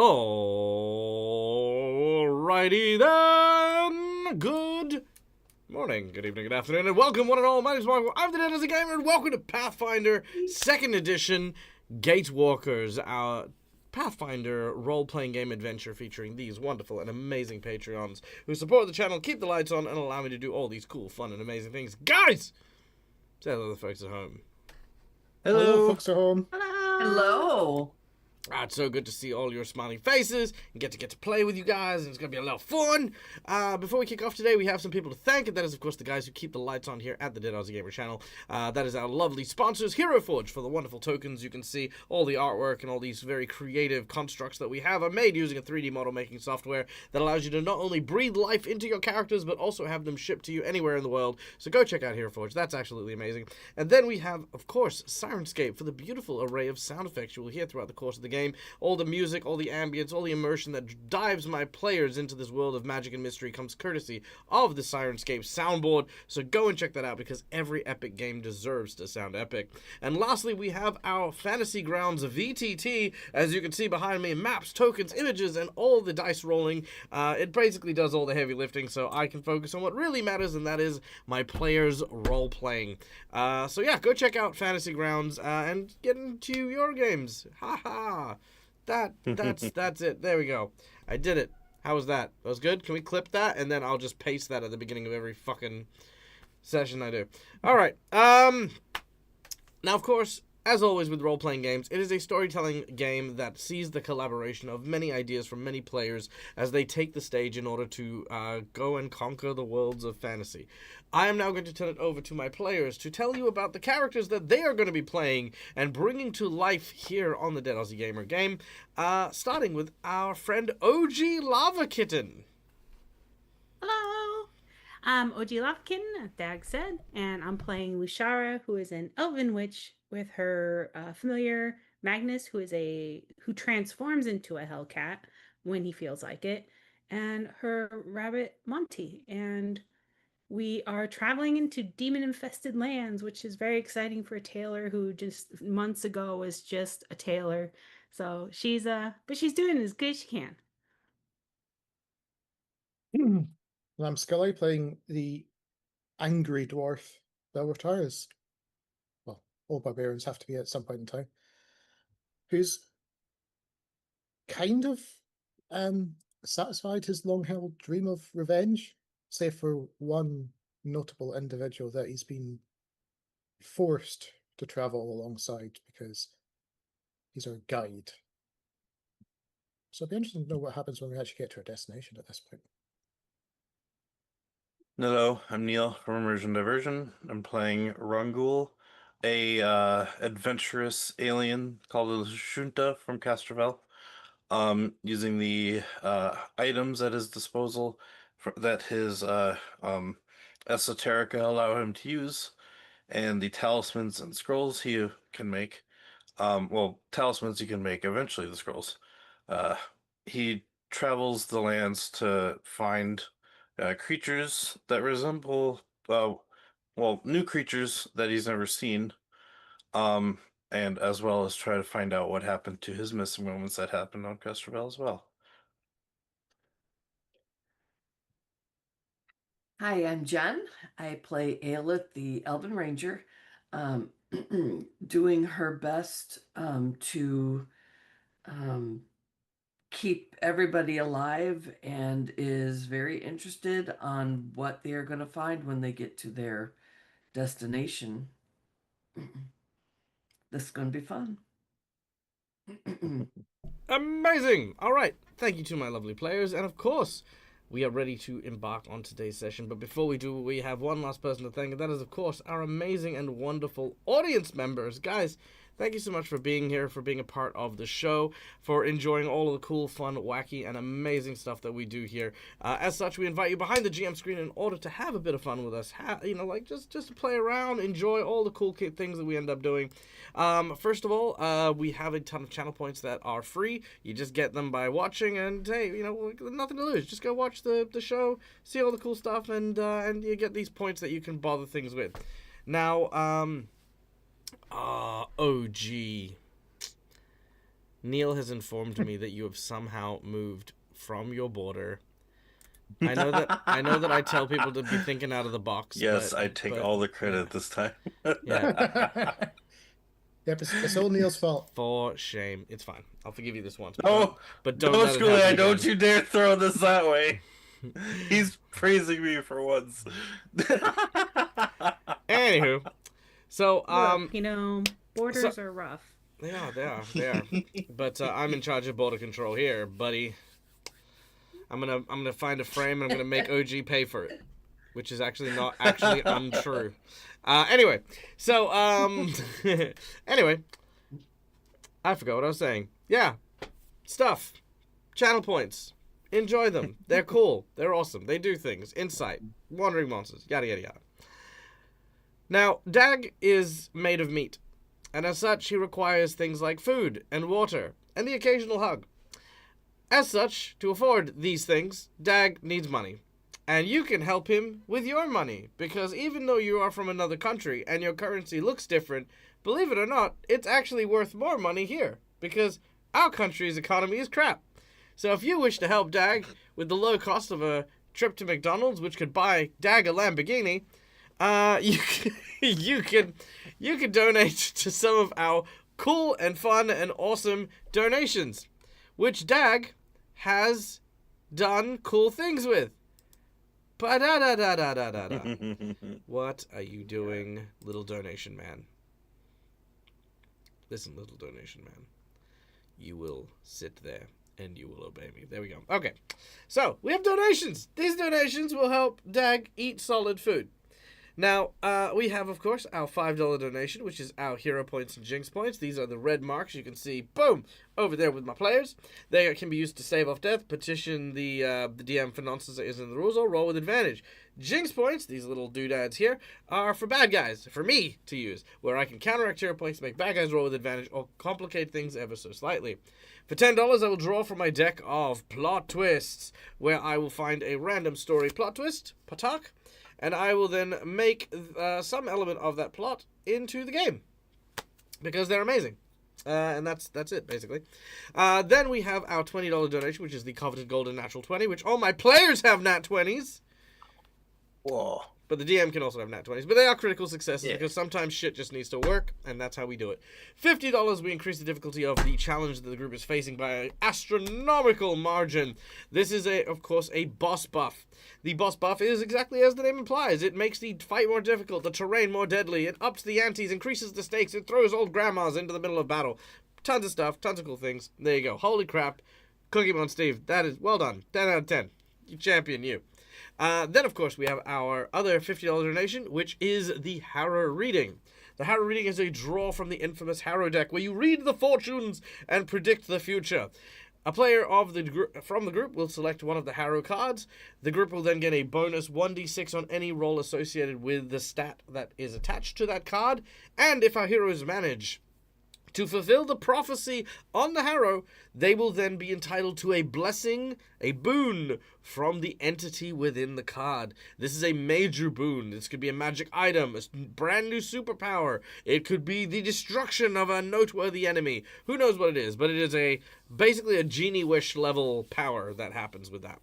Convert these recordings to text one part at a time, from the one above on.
Alrighty then. Good morning, good evening, good afternoon, and welcome one and all. My name is Michael. I'm the Dead as a Gamer, and welcome to Pathfinder 2nd Edition Gatewalkers, our Pathfinder role-playing game adventure featuring these wonderful and amazing Patreons who support the channel, keep the lights on, and allow me to do all these cool, fun, and amazing things. Guys! Say hello to the folks at home. Hello, folks at home. Hello. It's so good to see all your smiling faces and get to play with you guys, and it's going to be a lot of fun. Before we kick off today, we have some people to thank, and that is, of course, the guys who keep the lights on here at the Dead Aussie Gamer channel. That is our lovely sponsors, Hero Forge, for the wonderful tokens. You can see all the artwork and all these very creative constructs that we have are made using a 3D model making software that allows you to not only breathe life into your characters, but also have them shipped to you anywhere in the world. So go check out Hero Forge. That's absolutely amazing. And then we have, of course, Sirenscape for the beautiful array of sound effects you will hear throughout the course of the game. All the music, all the ambience, all the immersion that dives my players into this world of magic and mystery comes courtesy of the Sirenscape soundboard. So go and check that out, because every epic game deserves to sound epic. And lastly, we have our Fantasy Grounds VTT. As you can see behind me, maps, tokens, images, and all the dice rolling. It basically does all the heavy lifting, so I can focus on what really matters, and that is my players' role-playing. So yeah, go check out Fantasy Grounds and get into your games. Ha! That's it. There we go. I did it. How was that? That was good? Can we clip that? And then I'll just paste that at the beginning of every fucking session I do. Alright. Now, of course, as always with role-playing games, it is a storytelling game that sees the collaboration of many ideas from many players as they take the stage in order to go and conquer the worlds of fantasy. I am now going to turn it over to my players to tell you about the characters that they are going to be playing and bringing to life here on the Dead Aussie Gamer game, starting with our friend OG Lava Kitten. Hello! I'm OG Lofkin, as Dag said, and I'm playing Lushara, who is an elven witch, with her familiar Magnus, who transforms into a Hellcat when he feels like it, and her rabbit Monty. And we are traveling into demon-infested lands, which is very exciting for a tailor who just months ago was just a tailor. So she's doing as good as she can. And I'm Scully, playing the angry dwarf Belwatar, as well, all barbarians have to be at some point in time, who's kind of satisfied his long-held dream of revenge, save for one notable individual that he's been forced to travel alongside because he's our guide. So it'd be interesting to know what happens when we actually get to our destination at this point. Hello, I'm Neil from Immersion Diversion. I'm playing Rangul, a adventurous alien called a Shunta from Castrovel. Using the items at his disposal that his esoterica allow him to use, and the talismans and scrolls he can make. Well, talismans he can make, eventually the scrolls. He travels the lands to find creatures that resemble, new creatures that he's never seen, and as well as try to find out what happened to his missing moments that happened on Castrovel as well. Hi, I'm Jen. I play Aelith, the Elven Ranger, doing her best to keep everybody alive, and is very interested on what they are going to find when they get to their destination. This is going to be fun. Amazing! Alright, thank you to my lovely players, and of course, we are ready to embark on today's session. But before we do, we have one last person to thank, and that is, of course, our amazing and wonderful audience members. Guys, thank you so much for being here, for being a part of the show, for enjoying all of the cool, fun, wacky, and amazing stuff that we do here. As such, we invite you behind the GM screen in order to have a bit of fun with us. Just to play around, enjoy all the cool things that we end up doing. First of all, we have a ton of channel points that are free. You just get them by watching, and hey, nothing to lose. Just go watch the show, see all the cool stuff, and you get these points that you can bother things with. Now, OG. Neil has informed me that you have somehow moved from your border. I know that I tell people to be thinking out of the box. Yes, but, I take but, all the credit this time. Yeah. Yep, it's all Neil's fault. For shame. It's fine. I'll forgive you this once. No, but don't no, let it Schoolie, happen don't again. you dare throw this that way. He's praising me for once. Anywho, so Look, borders are rough. they are. But I'm in charge of border control here, buddy. I'm gonna find a frame and I'm gonna make OG pay for it, which is actually not actually untrue. Anyway, so anyway, I forgot what I was saying. Yeah, stuff, channel points. Enjoy them. They're cool. They're awesome. They do things. Insight, wandering monsters, yada yada yada. Now, Dag is made of meat, and as such, he requires things like food and water and the occasional hug. As such, to afford these things, Dag needs money. And you can help him with your money, because even though you are from another country and your currency looks different, believe it or not, it's actually worth more money here, because our country's economy is crap. So if you wish to help Dag with the low cost of a trip to McDonald's, which could buy Dag a Lamborghini, you can donate to some of our cool and fun and awesome donations, which Dag has done cool things with. Ba-da-da-da-da-da-da. What are you doing, little donation man? Listen, little donation man. You will sit there and you will obey me. There we go. Okay. So, we have donations. These donations will help Dag eat solid food. Now, we have, of course, our $5 donation, which is our hero points and jinx points. These are the red marks you can see, boom, over there with my players. They can be used to save off death, petition the DM for nonsense that isn't in the rules, or roll with advantage. Jinx points, these little doodads here, are for bad guys, for me to use, where I can counteract hero points to make bad guys roll with advantage or complicate things ever so slightly. For $10, I will draw from my deck of plot twists, where I will find a random story plot twist, patak, and I will then make some element of that plot into the game, because they're amazing. And that's it, basically. Then we have our $20 donation, which is the coveted golden natural 20, which all my players have nat 20s. Whoa. But the DM can also have nat 20s. But they are critical successes, Yeah. because sometimes shit just needs to work, and that's how we do it. $50, we increase the difficulty of the challenge that the group is facing by an astronomical margin. This is, of course, a boss buff. The boss buff is exactly as the name implies. It makes the fight more difficult, the terrain more deadly, it ups the antes, increases the stakes, it throws old grandmas into the middle of battle. Tons of stuff, tons of cool things. There you go. Holy crap. Cookie Mon Steve, that is well done. 10 out of 10. You champion, you. Then, of course, we have our other $50 donation, which is the Harrow Reading. The Harrow Reading is a draw from the infamous Harrow deck, where you read the fortunes and predict the future. A player from the group will select one of the Harrow cards. The group will then get a bonus 1d6 on any roll associated with the stat that is attached to that card. And if our heroes manage to fulfill the prophecy on the Harrow, they will then be entitled to a blessing, a boon, from the entity within the card. This is a major boon. This could be a magic item, a brand new superpower. It could be the destruction of a noteworthy enemy. Who knows what it is, but it is basically a genie wish level power that happens with that.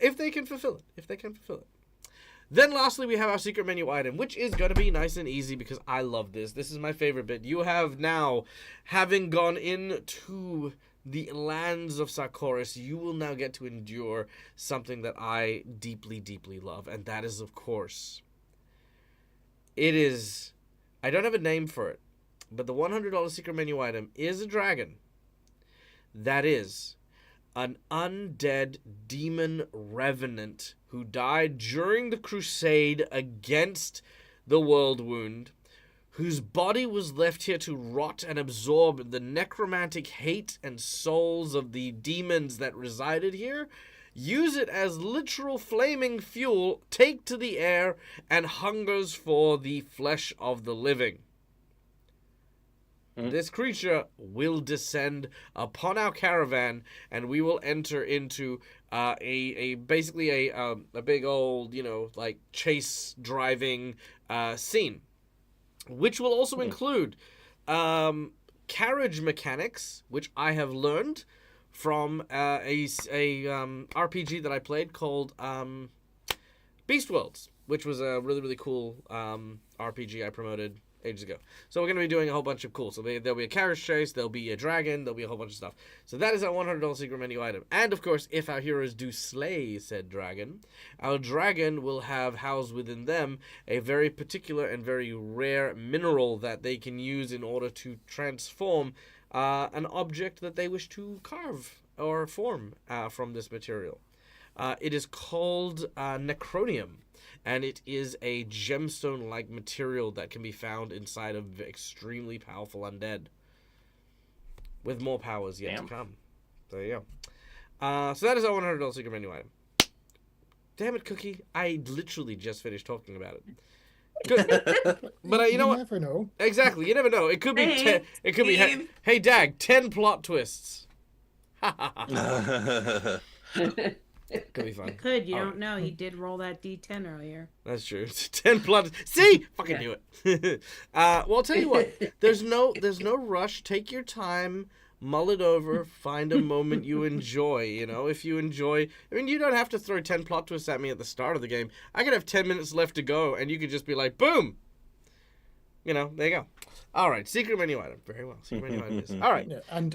If they can fulfill it. Then lastly, we have our secret menu item, which is going to be nice and easy because I love this. This is my favorite bit. You have now, having gone into the lands of Sarkoris, you will now get to endure something that I deeply, deeply love. And that is, of course, I don't have a name for it, but the $100 secret menu item is a dragon that is an undead demon revenant who died during the crusade against the World Wound, whose body was left here to rot and absorb the necromantic hate and souls of the demons that resided here, use it as literal flaming fuel, take to the air, and hungers for the flesh of the living. This creature will descend upon our caravan, and we will enter into basically a big old, like chase driving scene, which will also include carriage mechanics, which I have learned from a RPG that I played called Beast Worlds, which was a really, really cool RPG I promoted ages ago. So we're going to be doing a whole bunch of cool. So there'll be a carriage chase, there'll be a dragon, there'll be a whole bunch of stuff. So that is our $100 secret menu item. And of course, if our heroes do slay said dragon, our dragon will have housed within them a very particular and very rare mineral that they can use in order to transform an object that they wish to carve or form from this material. It is called necronium. And it is a gemstone-like material that can be found inside of extremely powerful undead. With more powers yet to come. There you go. So that is our $100 secret menu item. Damn it, Cookie. I literally just finished talking about it. But you know what? You never know. Exactly, you never know. It could be Hey, it could be Steve. hey Dag, 10 plot twists. Could be fun. Could, you don't know. He did roll that D10 earlier. That's true. It's 10 plot. See, fucking do it. Well, I'll tell you what. There's no rush. Take your time, mull it over, find a moment you enjoy. You know, if you enjoy. I mean, you don't have to throw 10 plot twists at me at the start of the game. I could have 10 minutes left to go, and you could just be like, boom. You know, there you go. All right, secret menu item. Very well. Secret menu item is. All right. Yeah, and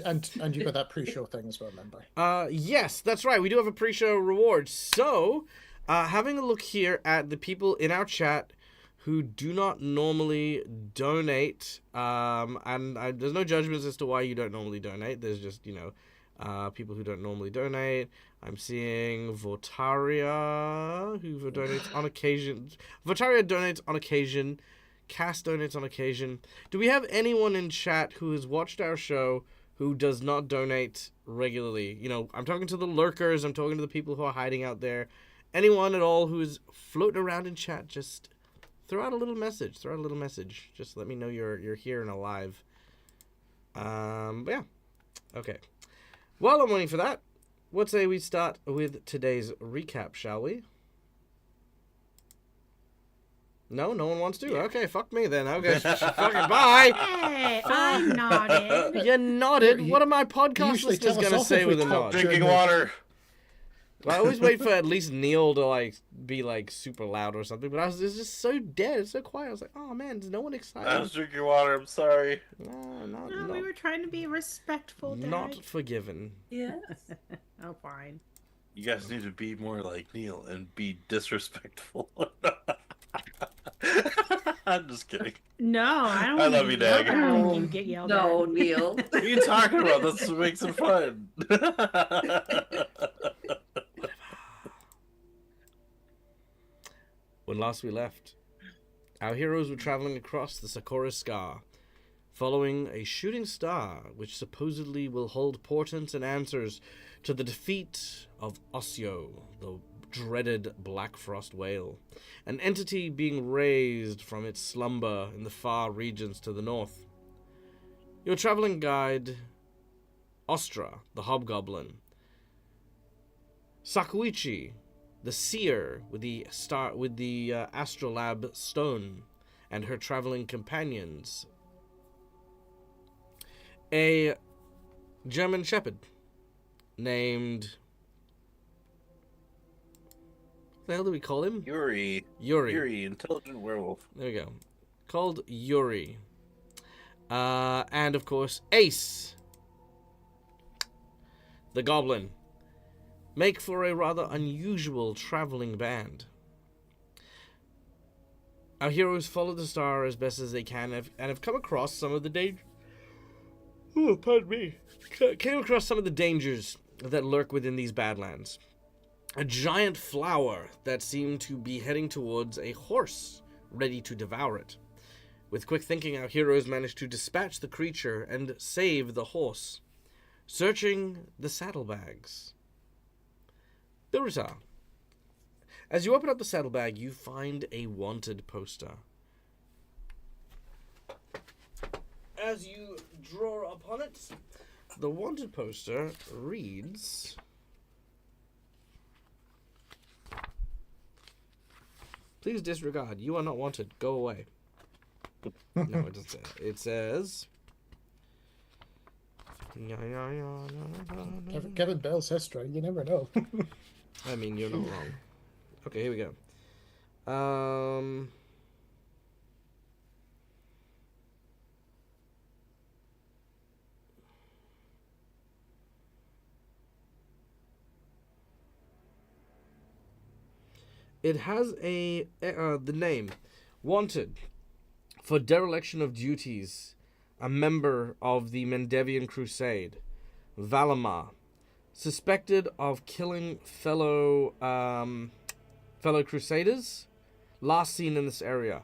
you got that pre-show thing as well, remember? Yes, that's right. We do have a pre-show reward. So, having a look here at the people in our chat who do not normally donate, and there's no judgments as to why you don't normally donate. There's just, people who don't normally donate. I'm seeing Votaria, who donates on occasion. Votaria donates on occasion. Cass donates on occasion. Do we have anyone in chat who has watched our show who does not donate regularly? You know, I'm talking to the lurkers. I'm talking to the people who are hiding out there. Anyone at all who is floating around in chat, just throw out a little message. Throw out a little message. Just let me know you're here and alive. But yeah. Okay. While I'm waiting for that, let's say we start with today's recap, shall we? No one wants to? Okay, fuck me then. Okay, fucking bye. Hey, I nodded. You nodded? What are my podcast usually listeners tell us going to off say if we with a talk nod? during Drinking the- water. Well, I always wait for at least Neil to, be, super loud or something, but it's just so dead. It's so quiet. I was like, oh, man, is no one excited? I was drinking water. I'm sorry. No, we were trying to be respectful, Dad. Not forgiven. Yes. Oh, fine. You guys need to be more like Neil and be disrespectful. I'm just kidding. No, I don't I want love to you, Dag. You get yelled No, at. Neil. What are you talking about? That's what makes it fun. When last we left, our heroes were traveling across the Sakura Scar, following a shooting star which supposedly will hold portents and answers to the defeat of Osseo, the dreaded Black Frost whale, an entity being raised from its slumber in the far regions to the north. Your traveling guide, Ostra, the hobgoblin, Sakuichi, the seer with the astrolabe stone, and her traveling companions, a German shepherd named, what the hell do we call him? Yuri, intelligent werewolf. There we go. Called Yuri. And of course, Ace, the goblin. Make for a rather unusual traveling band. Our heroes follow the star as best as they can and have come across some of the dangers. Oh, pardon me. Came across some of the dangers that lurk within these badlands. A giant flower that seemed to be heading towards a horse, ready to devour it. With quick thinking, our heroes managed to dispatch the creature and save the horse. Searching the saddlebags. Durita. As you open up the saddlebag, you find a wanted poster. As you draw upon it, the wanted poster reads, "Please disregard. You are not wanted. Go away." No, it doesn't say that. It says, Kevin Bell's history, you never know. I mean, you're not wrong. Okay, here we go. It has the name wanted for dereliction of duties, a member of the Mendevian Crusade, Valamar, suspected of killing fellow crusaders, last seen in this area,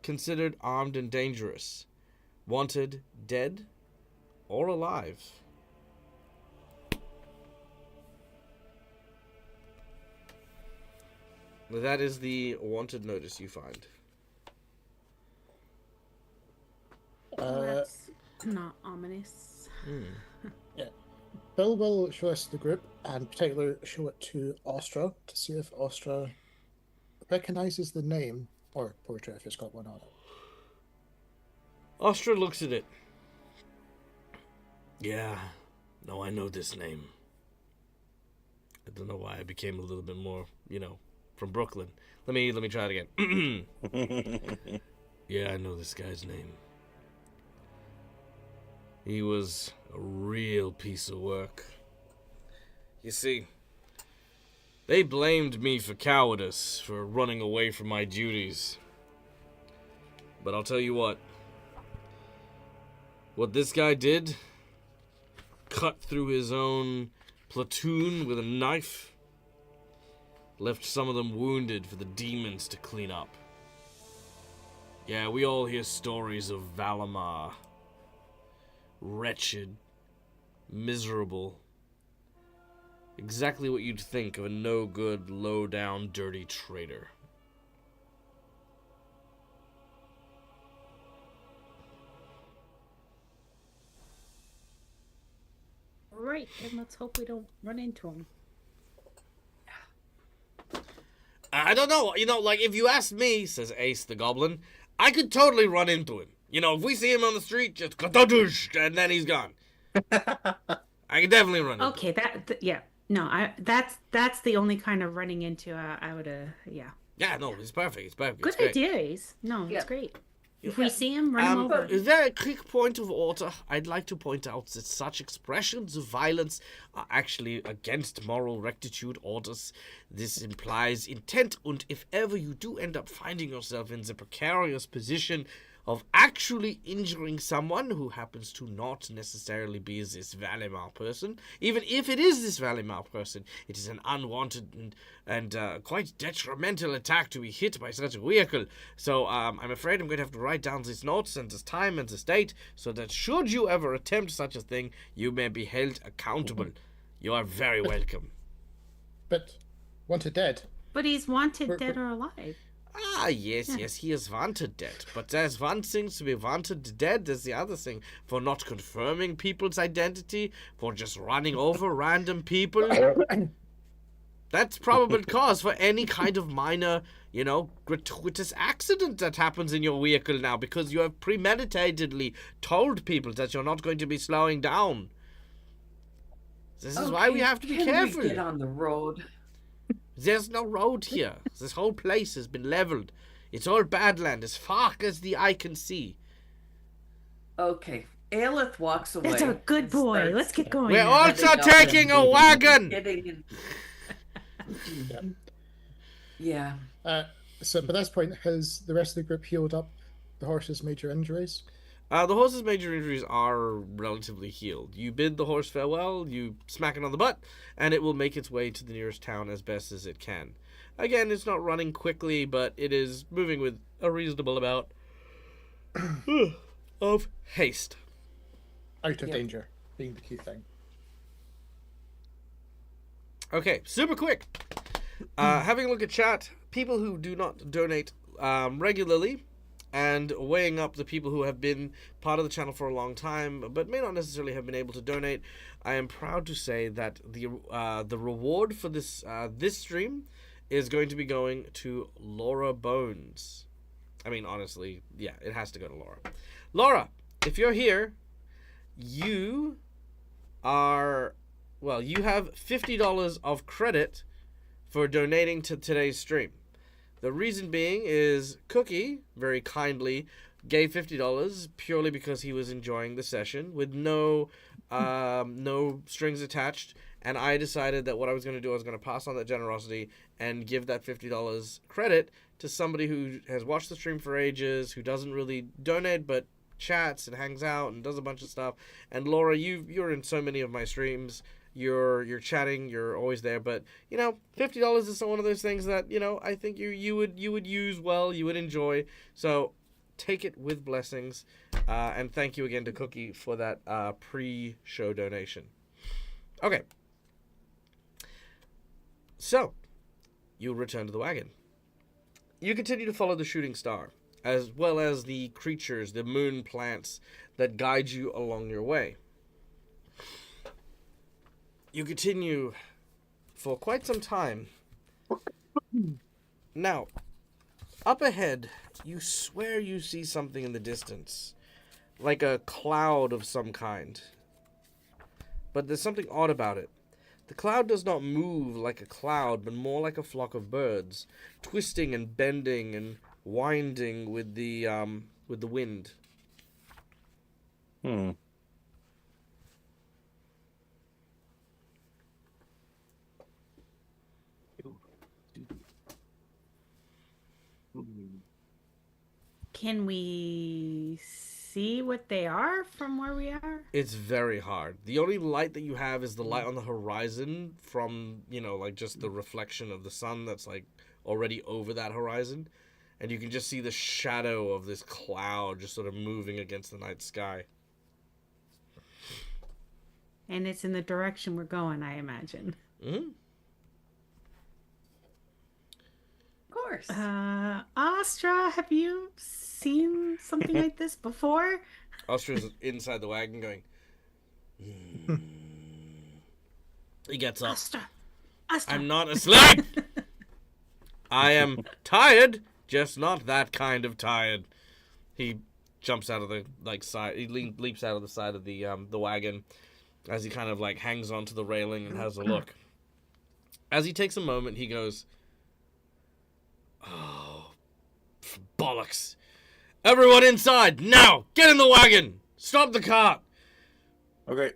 considered armed and dangerous, wanted dead or alive. That is the wanted notice you find. That's not ominous. Bill will show us the group and particularly show it to Ostra to see if Ostra recognizes the name or portrait if it's got one on it. Ostra looks at it. Yeah, no, I know this name. I don't know why I became a little bit more, from Brooklyn. Let me try it again. Yeah, I know this guy's name. He was a real piece of work. You see, they blamed me for cowardice, for running away from my duties. But I'll tell you what this guy did, cut through his own platoon with a knife, left some of them wounded for the demons to clean up. Yeah, we all hear stories of Valamar. Wretched, miserable. Exactly what you'd think of a no-good, low-down, dirty traitor. Right, and let's hope we don't run into him. I don't know. If you asked me, says Ace the Goblin, I could totally run into him. If we see him on the street, just kadoosh, and then he's gone. I could definitely run into him. Okay, that's the only kind of running into I would yeah. Yeah, no, it's perfect. It's perfect. Good idea, Ace. No, it's great. If we see him, run him over. Is there a quick point of order? I'd like to point out that such expressions of violence are actually against moral rectitude orders. This implies intent, and if ever you do end up finding yourself in the precarious position of actually injuring someone who happens to not necessarily be this Valimar person, even if it is this Valimar person, it is an unwanted and quite detrimental attack to be hit by such a vehicle. So I'm afraid I'm going to have to write down these notes and this time and this date, so that should you ever attempt such a thing, you may be held accountable. You are very welcome. But wanted dead. But he's wanted dead or alive. Ah, yes, he is wanted dead. But there's one thing to be wanted dead, there's the other thing for not confirming people's identity, for just running over random people. That's probable cause for any kind of minor, gratuitous accident that happens in your vehicle now, because you have premeditatedly told people that you're not going to be slowing down. This is why we have to be careful. We get on the road. There's no road here. This whole place has been leveled. It's all badland as far as the eye can see. Okay. Aelith walks away. That's a good boy. Let's get going. We're also taking a wagon! Yeah. So by this point, has the rest of the group healed up the horse's major injuries? The horse's major injuries are relatively healed. You bid the horse farewell, you smack it on the butt, and it will make its way to the nearest town as best as it can. Again, it's not running quickly, but it is moving with a reasonable amount of haste. Out of danger, being the key thing. Okay, super quick. Having a look at chat, people who do not donate regularly, and weighing up the people who have been part of the channel for a long time, but may not necessarily have been able to donate, I am proud to say that the reward for this stream is going to be going to Laura Bones. I mean, honestly, yeah, it has to go to Laura. Laura, if you're here, you are, well, you have $50 of credit for donating to today's stream. The reason being is Cookie very kindly gave $50 purely because he was enjoying the session with no strings attached, and I decided that what I was going to do, I was going to pass on that generosity and give that $50 credit to somebody who has watched the stream for ages, who doesn't really donate but chats and hangs out and does a bunch of stuff. And Laura, you're in so many of my streams. You're chatting, you're always there, but you know, $50 is one of those things that, you know, I think you would use well, you would enjoy. So take it with blessings, and thank you again to Cookie for that pre-show donation. Okay, so you return to the wagon. You continue to follow the shooting star, as well as the creatures, the moon plants that guide you along your way. You continue for quite some time. Now, up ahead, you swear you see something in the distance, like a cloud of some kind. But there's something odd about it. The cloud does not move like a cloud, but more like a flock of birds, twisting and bending and winding with the wind. Can we see what they are from where we are? It's very hard. The only light that you have is the light on the horizon from, you know, like just the reflection of the sun that's like already over that horizon. And you can just see the shadow of this cloud just sort of moving against the night sky. And it's in the direction we're going, I imagine. Mm-hmm. Of course. Astra, have you seen something like this before? Austria's inside the wagon going... He gets up. Astra. I'm not asleep! I am tired, just not that kind of tired. He jumps out of the side. He leaps out of the side of the wagon as he kind of like hangs onto the railing and has a look. As he takes a moment, he goes, "Oh, bollocks! Everyone inside now! Get in the wagon! Stop the cart!" Okay.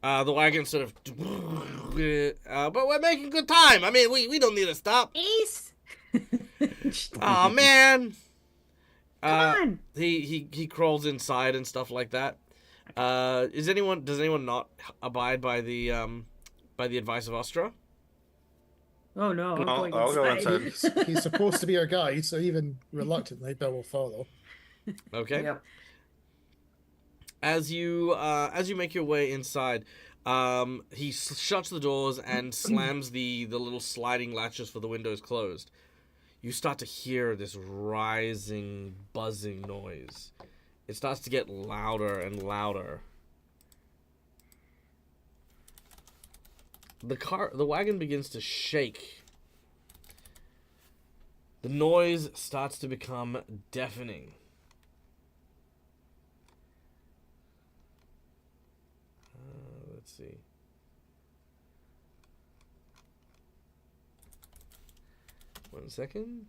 The wagon sort of, but we're making good time. I mean, we don't need to stop. Ace! Oh man! Come on! He crawls inside and stuff like that. Does anyone not abide by the advice of Astra? Oh no, I'm going I'll go inside. inside. He's supposed to be our guide, so even reluctantly, Bill will follow. Okay. Yep. As you make your way inside, he shuts the doors and slams the little sliding latches for the windows closed. You start to hear this rising, buzzing noise. It starts to get louder and louder. The wagon begins to shake. The noise starts to become deafening. Let's see. One second.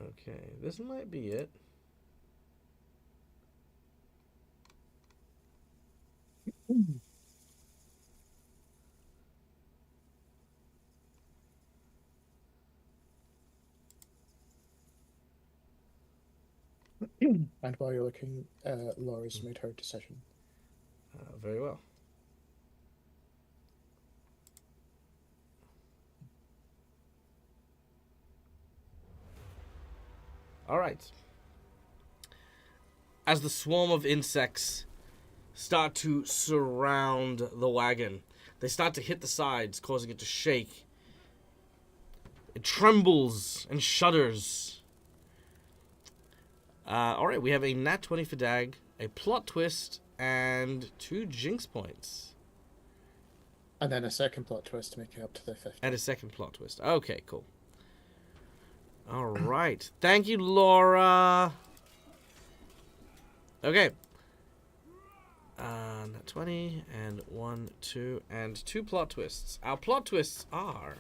Okay, this might be it. And while you're looking, Laura's made her decision. Very well. All right. As the swarm of insects start to surround the wagon, they start to hit the sides, causing it to shake. It trembles and shudders. All right, we have a nat 20 for Dag, a plot twist, and 2 jinx points. And then a second plot twist to make it up to the 50. And a second plot twist. Okay, cool. All right. Thank you, Laura. Okay. Not 20 and 1, 2, and 2 plot twists. Our plot twists are.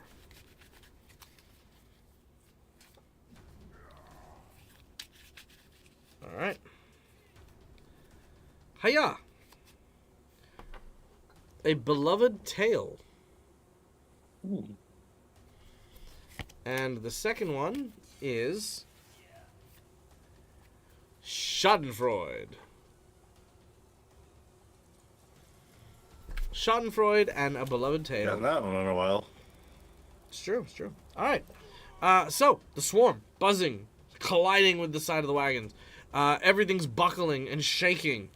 Alright. Hiya! A beloved tale. Ooh. And the second one is Schadenfreude. Schadenfreude and a beloved tale. Got that one in a while. It's true, it's true. Alright. So, the swarm, buzzing, colliding with the side of the wagons. Everything's buckling and shaking.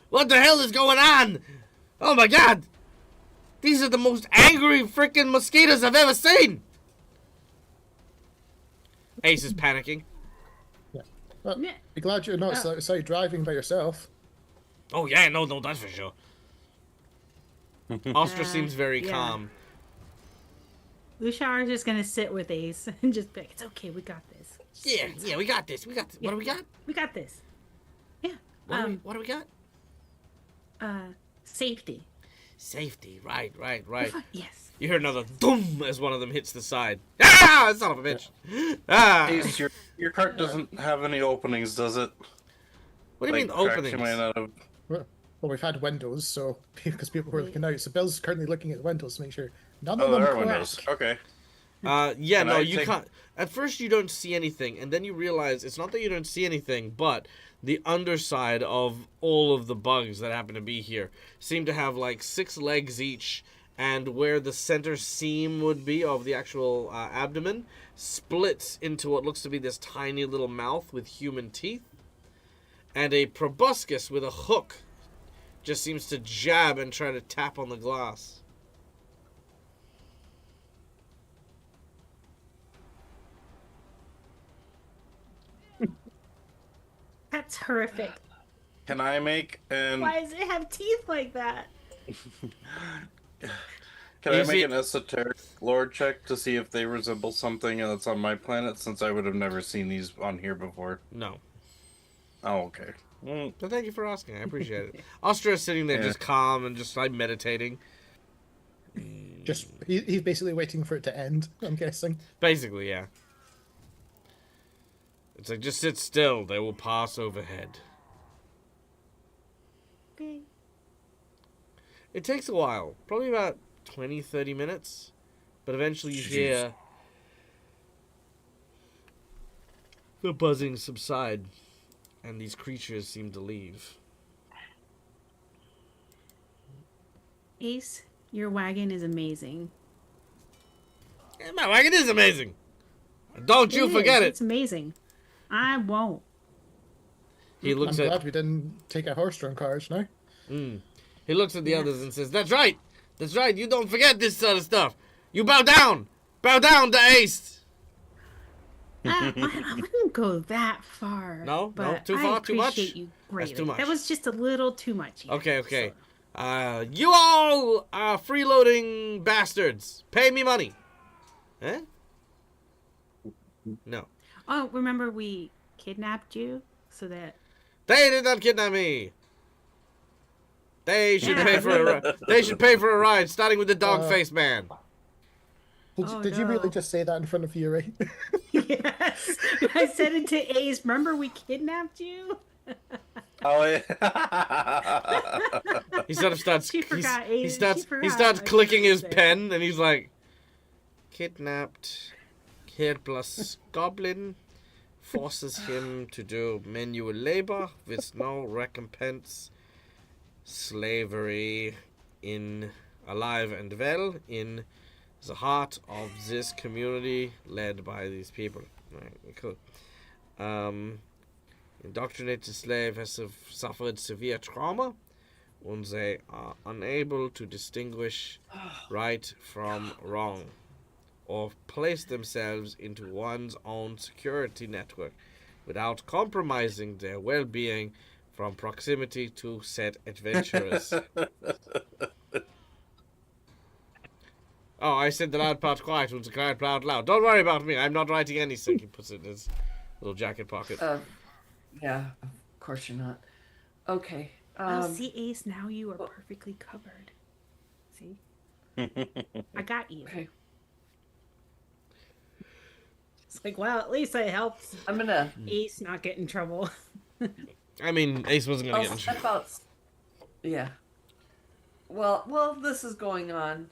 What the hell is going on? Oh my god! These are the most angry freaking mosquitoes I've ever seen! Ace is panicking. Well, Yeah. be glad you're not outside driving by yourself. Oh yeah, no, that's for sure. Ostra seems very yeah. calm. Lushar is just gonna sit with Ace and just be like, "It's okay, we got this. Yeah, we got this. We got this. Yeah. What do we got? We got this." Yeah. What do we got? Safety. Safety. Right. Yes. You hear another thum as one of them hits the side. Ah, son of a bitch. Ah. Ace, your cart doesn't have any openings, does it? What do you mean cracks openings? coming out of... Well, we've had windows, so because people were looking out. So Bill's currently looking at the windows to make sure none of Oh, them there are crack. windows. Okay. Yeah, Can no, I you take- can't. At first, you don't see anything, and then you realize it's not that you don't see anything, but the underside of all of the bugs that happen to be here seem to have like 6 legs each, and where the center seam would be of the actual abdomen splits into what looks to be this tiny little mouth with human teeth, and a proboscis with a hook just seems to jab and try to tap on the glass. That's horrific. Can I make an... Why does it have teeth like that? Can I You make see- an esoteric lore check to see if they resemble something that's on my planet, since I would have never seen these on here before? No. Oh, okay. Mm, But thank you for asking. I appreciate it. Ostra is sitting there Yeah. just calm and just like meditating. Just he's basically waiting for it to end. I'm guessing. Basically, yeah. It's like, just sit still. They will pass overhead. Okay. It takes a while. Probably about 20, 30 minutes. But eventually you Jeez. hear the buzzing subside. And these creatures seem to leave. Ace, your wagon is amazing. Yeah, my wagon is amazing. Don't you It forget is. it. It's amazing. I won't. He looks I'm at glad we didn't take a horse-drawn carriage now. He looks at the others and says, "That's right. That's right. You don't forget this sort of stuff. You bow down. Bow down to Ace." I wouldn't go that far. No? but Too far? I Too much? appreciate you greatly. too much. That was just a little too much. yeah. Okay. You all are freeloading bastards. Pay me money. Eh? No. Oh, remember we kidnapped you so that They did not kidnap me. They should Yeah. pay for they should pay for a ride, starting with the dog-faced man. Did you no. really just say that in front of Yuri? yes, I said it to Ace. Remember we kidnapped you? Oh, yeah. He sort of starts. She forgot, Aiden. He She starts forgot. clicking I his said it. pen, and he's like, "Kidnapped, kid plus goblin, forces him to do manual labor with no recompense, slavery in alive and well in the heart of this community led by these people." Right, cool. Indoctrinated slave has suffered severe trauma, and they are unable to distinguish right from wrong, or place themselves into one's own security network without compromising their well-being from proximity to said adventurers. Oh, I said the loud part quiet was the quiet part loud. Don't worry about me. I'm not writing anything. He puts it in his little jacket pocket. Yeah, of course you're not. Okay. Oh, see, Ace, now you are well- perfectly covered. See? I got you. Okay. It's like, well, at least I helped I'm gonna. Ace not get in trouble. I mean, Ace wasn't gonna I'll get in step trouble. out. Yeah. Well, this is going on.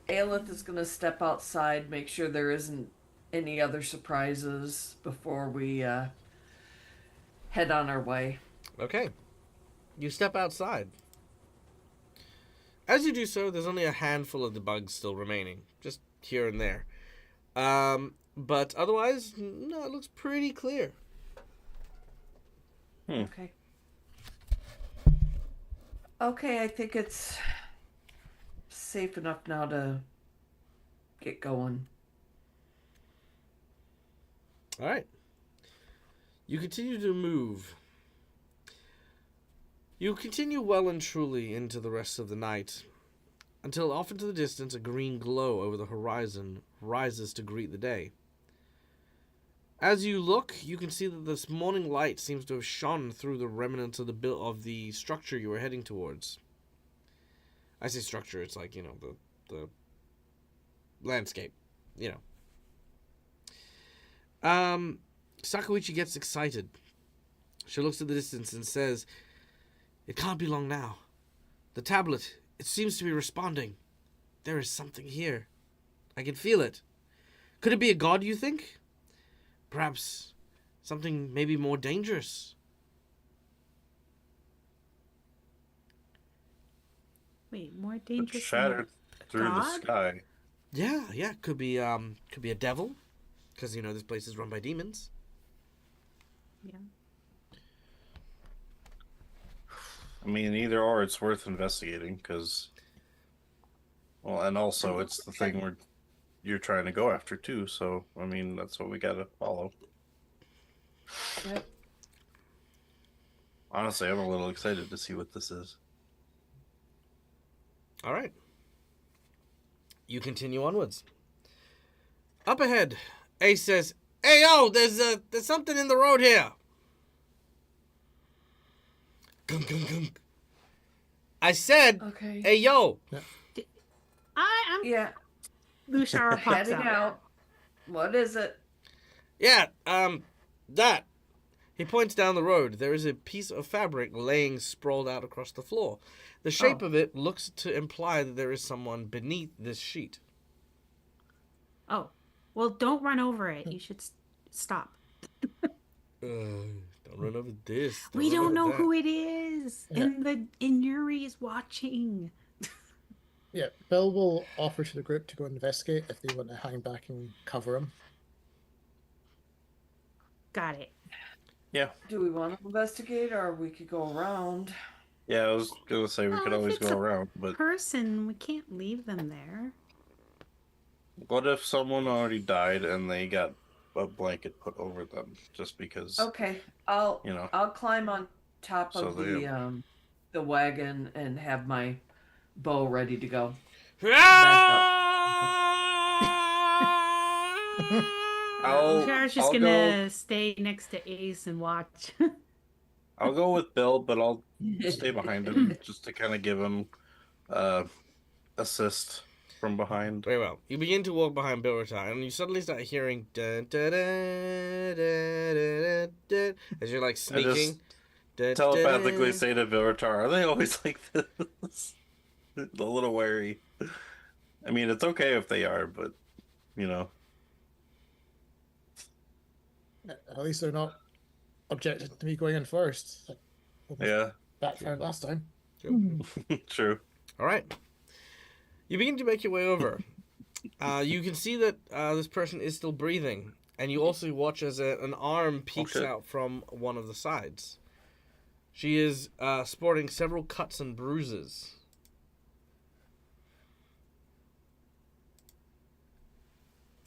Aelith is gonna step outside, make sure there isn't any other surprises before we head on our way. Okay. You step outside. As you do so, there's only a handful of the bugs still remaining, just here and there. But otherwise, no, it looks pretty clear. Okay. Okay, I think it's safe enough now to get going. All right. You continue to move. You continue well and truly into the rest of the night, until off into the distance a green glow over the horizon rises to greet the day. As you look, you can see that this morning light seems to have shone through the remnants of the structure you were heading towards. I say structure, it's like, the landscape, Sakaguchi gets excited. She looks at the distance and says, "It can't be long now. The tablet, it seems to be responding. There is something here. I can feel it. Could it be a god, you think? Perhaps something maybe more dangerous." Wait, more It dangerous shattered through the God? sky. Yeah, could be a devil, because this place is run by demons. Yeah. I mean, either or, it's worth investigating because, well, and also it's the thing where you're trying to go after too. So, I mean, that's what we gotta follow. Yep. Honestly, I'm a little excited to see what this is. All right. You continue onwards. Up ahead, Ace says, "Hey, yo, there's something in the road here." Gunk, gunk, gunk. I said, Okay. "Hey, yo." I'm Yeah. Lushara pops Heading out. out. What is it? Yeah, that. He points down the road. There is a piece of fabric laying sprawled out across the floor. The shape Oh. of it looks to imply that there is someone beneath this sheet. Oh, well, don't run over it. You should stop. Don't run over this. We run don't over know that. who it is, Yeah. and Yuri is watching. Yeah, Bill will offer to the group to go investigate if they want to hang back and cover him. Got it. Yeah, Do we want to investigate or we could go around? yeah. I was gonna say we Well, could if always it's go a around, but Person, we can't leave them there. what if someone already died and they got a blanket put over them just because? Okay. I'll You know. I'll climb on top So of they- the wagon and have my bow ready to go. Lushara's just I'll gonna stay next to Ace and watch. I'll go with Bill, but I'll stay behind him just to kind of give him assist from behind. Very well. You begin to walk behind Bilbertai, and you suddenly start hearing dun, dun, dun, dun, dun, dun, as you're like sneaking. Dun, Telepathically dun. say to Vilratar, are they always like this? A little wary. I mean, it's okay if they are, but you know. At least they're not objecting to me going in first. Yeah, Backfired last time. true. All right. You begin to make your way over. You can see that this person is still breathing, and you also watch as an arm peeks shit. out from one of the sides. She is sporting several cuts and bruises.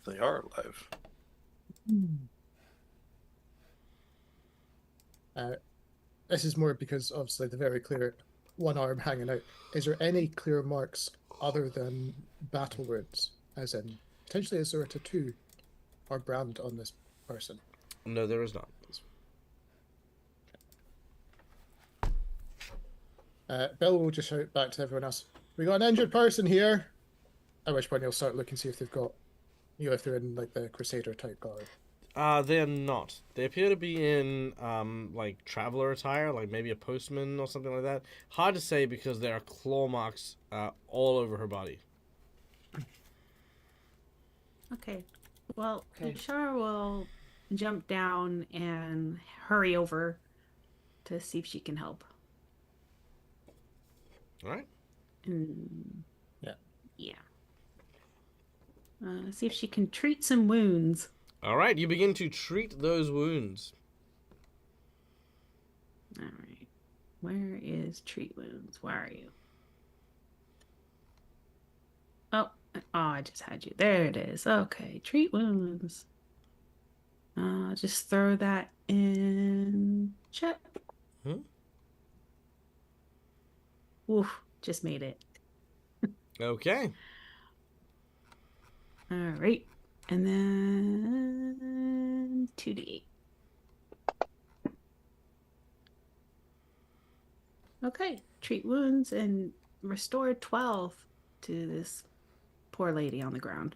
They are alive. This is more because obviously the very clear one arm hanging out. Is there any clear marks other than battle wounds? As in, potentially is there a tattoo or brand on this person? No, there is not. Bill will just shout back to everyone else, "We got an injured person here!" At which point he'll start looking, see if they've got, if they're in like the Crusader type guard. They're not. They appear to be in like traveler attire, like maybe a postman or something like that. Hard to say because there are claw marks all over her body. Okay. Well, Okay. Shara will jump down and hurry over to see if she can help. All right. Yeah. Yeah. See if she can treat some wounds. All right. You begin to treat those wounds. All right. Where is treat wounds? Where are you? Oh, I just had you. There it is. Okay, treat wounds. Just throw that in chat. Oof, just made it. Okay. All right. And then 2d8. Okay, treat wounds and restore 12 to this poor lady on the ground.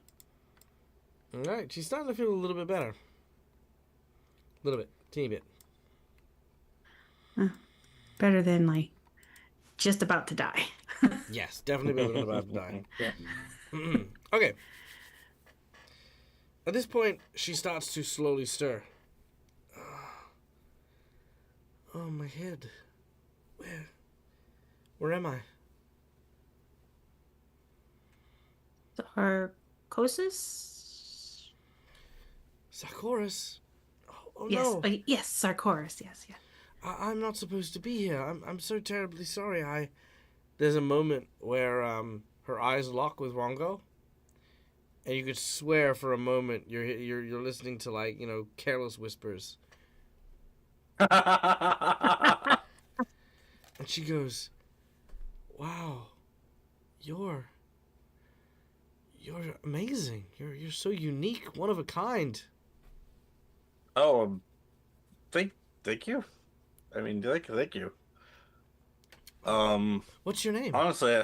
All right. She's starting to feel a little bit better. A little bit. Teeny bit. Better than, like, just about to die. Yes, definitely better than about to die. Yeah. Okay. At this point, she starts to slowly stir. Oh, my head. Where am I? Sarcosis? Sarkoris? Oh Yes, no. yes, Sarcoris, yes. I'm not supposed to be here. I'm so terribly sorry. There's a moment where her eyes lock with Rongo, and you could swear for a moment you're listening to, like, careless whispers. And she goes, "Wow, you're amazing. You're so unique, one of a kind." Oh, thank you. I mean, thank you. What's your name? Honestly,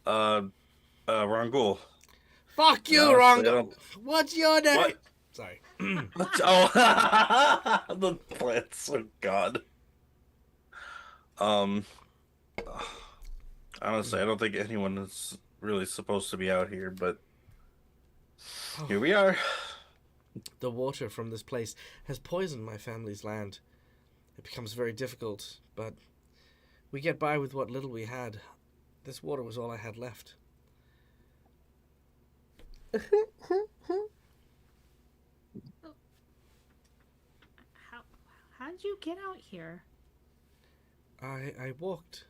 Rangul. Fuck you, Honestly, I Rongo. don't- What's your name? What? Sorry. Oh, the plants. Oh God. Honestly, I don't think anyone is really supposed to be out here, but here we are. The water from this place has poisoned my family's land. It becomes very difficult, but we get by with what little we had. This water was all I had left. How did you get out here? I walked.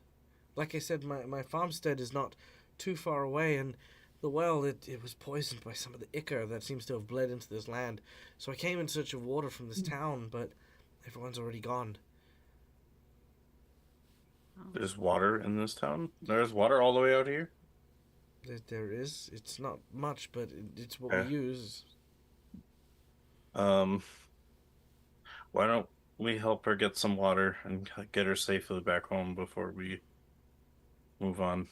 Like I said, my farmstead is not too far away, and the well, it was poisoned by some of the ichor that seems to have bled into this land. So I came in search of water from this town, but everyone's already gone. There's water in this town. There's water all the way out here. There is. It's not much, but it's what Yeah. we use. Why don't we help her get some water and get her safely back home before we move on?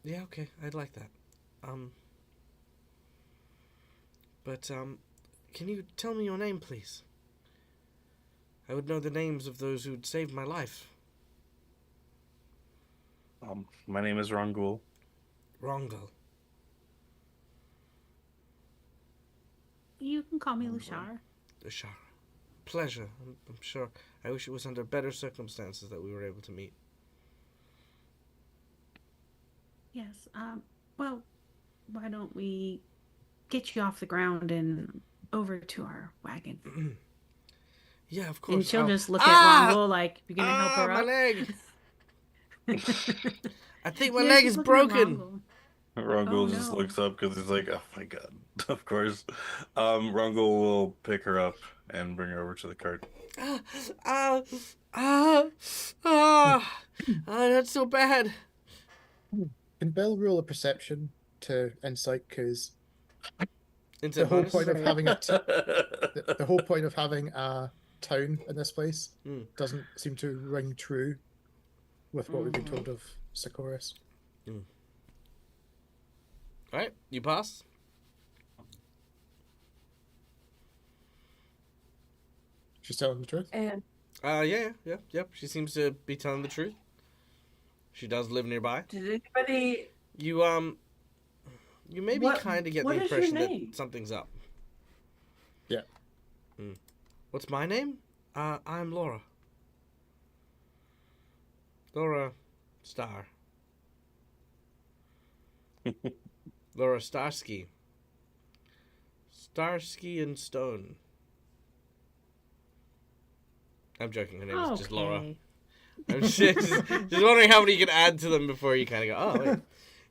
Yeah, okay, I'd like that. Can you tell me your name, please? I would know the names of those who'd saved my life. My name is Rangul. Rongo. You can call me Lushar. Ashara. Pleasure, I'm sure. I wish it was under better circumstances that we were able to meet. Yes, well, why don't we get you off the ground and over to our wagon? Yeah, of course. And she'll I'll- just look at Rongo like, you're gonna help her my up? leg! I think my Yeah, leg she's is looking at broken. Rongo. Rangul Oh, just no. looks up because he's like, oh my God, of course. Rangul will pick her up and bring her over to the cart. That's so bad. Can Bill roll a perception to insight? Because Into the whole bonus? point of having the whole point of having a town in this place Hmm. doesn't seem to ring true with what we've been told of Sikoris. All right, you pass. She's telling the truth. And Yep. She seems to be telling the truth. She does live nearby. did anybody? You maybe What- kind of get what the is your impression name? that something's up. Yeah. What's my name? I'm Laura. Laura Star. Laura Starsky. Starsky and Stone. I'm joking. Her name is just Laura. Okay. I'm just wondering how many you can add to them before you kind of go, oh, wait.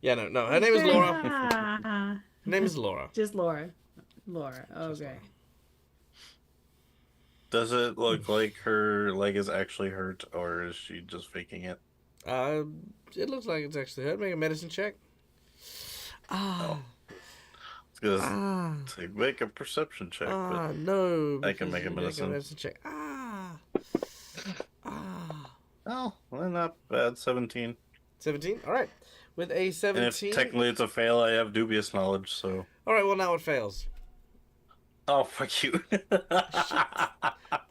Yeah, no. Her name is Laura. Ah, Her name is Laura. just Laura. Laura. Okay. Does it look like her leg is actually hurt, or is she just faking it? It looks like it's actually hurt. Make a medicine check. It's gonna say make a perception check, but No. I can because make a you medicine. check. oh, well, not bad. 17. 17. All right. With a And 17. if technically it's a fail, I have dubious knowledge. So. All right. Well, now it fails. Oh, fuck you.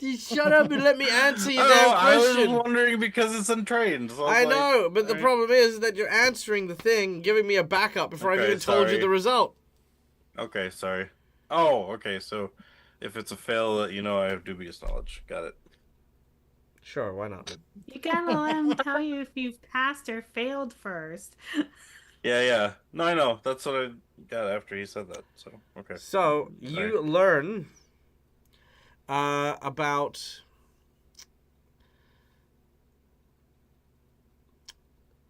You shut up and let me answer your Oh, damn I was question. wondering because it's untrained. So I was like, know, but the alright. problem is that you're answering the thing, giving me a backup before I've Okay, even told you sorry. the result. Okay, sorry. Oh, okay. So if it's a fail, I have dubious knowledge. Got it. Sure, why not? You gotta let him tell you if you've passed or failed first. Yeah. No, I know. That's what I got after he said that. So okay. So you learn about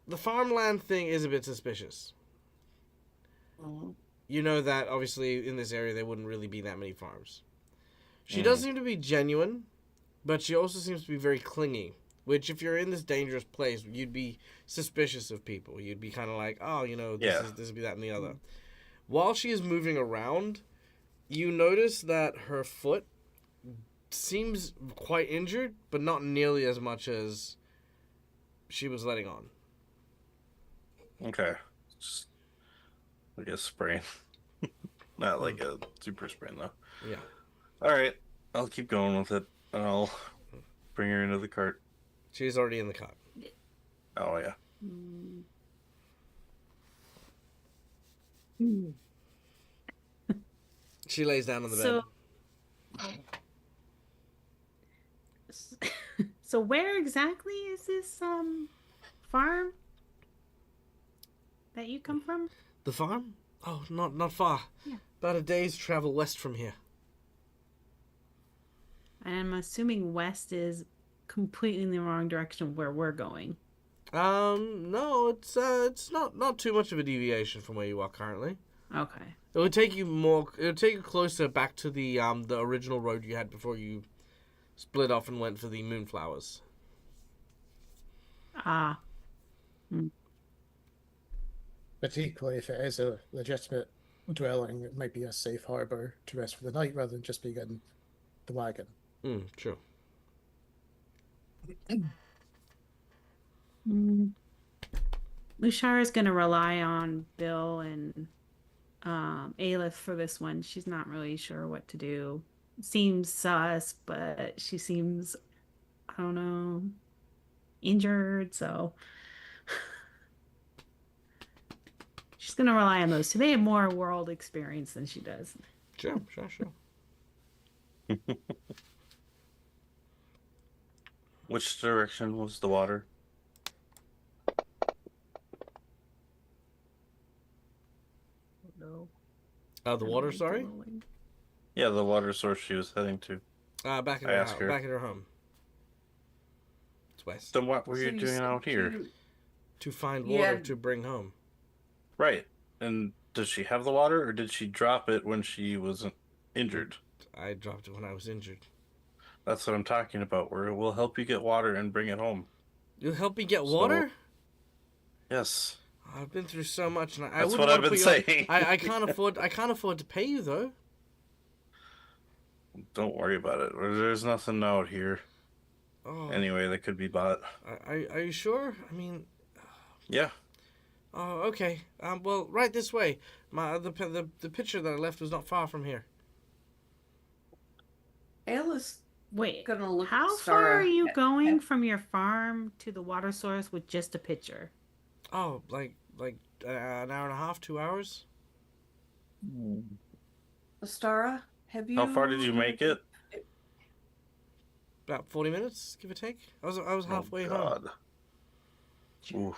the farmland thing is a bit suspicious. You know that obviously in this area there wouldn't really be that many farms. She does seem to be genuine, but she also seems to be very clingy. Which, if you're in this dangerous place, you'd be suspicious of people. You'd be kind of like, oh, this would be that and the other. While she is moving around, you notice that her foot seems quite injured, but not nearly as much as she was letting on. Okay. Just like a sprain. Not like a super sprain, though. Yeah. Alright. I'll keep going with it, and I'll bring her into the cart. She's already in the cot. Oh, yeah. She lays down on the bed. So where exactly is this farm that you come from? The farm? Oh, not far. Yeah. About a day's travel west from here. And I'm assuming west is completely in the wrong direction of where we're going. No, it's not too much of a deviation from where you are currently. Okay. It would take you closer back to the original road you had before you split off and went for the moonflowers. Ah. But equally, if it is a legitimate dwelling, it might be a safe harbour to rest for the night rather than just being in the wagon. True. Lushara's gonna rely on Bill and Aleph for this one. She's not really sure what to do. Seems sus, but she seems, I don't know, injured, so she's gonna rely on those two. They have more world experience than she does. Sure. Which direction was the water? No. The water, sorry? Yeah, the water source she was heading to. Back at I her asked her. back at her home. It's west. Then what were So you doing said out here? To find Yeah. water to bring home. Right. And does she have the water, or did she drop it when she was injured? I dropped it when I was injured. That's what I'm talking about, where we'll help you get water and bring it home. You'll help me get So- water? Yes. I've been through so much, and I That's wouldn't what I've wanna been put you on- saying. I can't afford to pay you though. don't worry about it. There's nothing out here Oh, anyway that could be bought. are you sure? I mean, Yeah. oh, okay. Well, right this way. The picture that I left was not far from here. Ayla's Wait, gonna look how at far are Stara. you going from your farm to the water source with just a pitcher? Oh, like an hour and a half, 2 hours. Stara, have you? How far did you make it? About 40 minutes, give or take. I was halfway oh, home. God.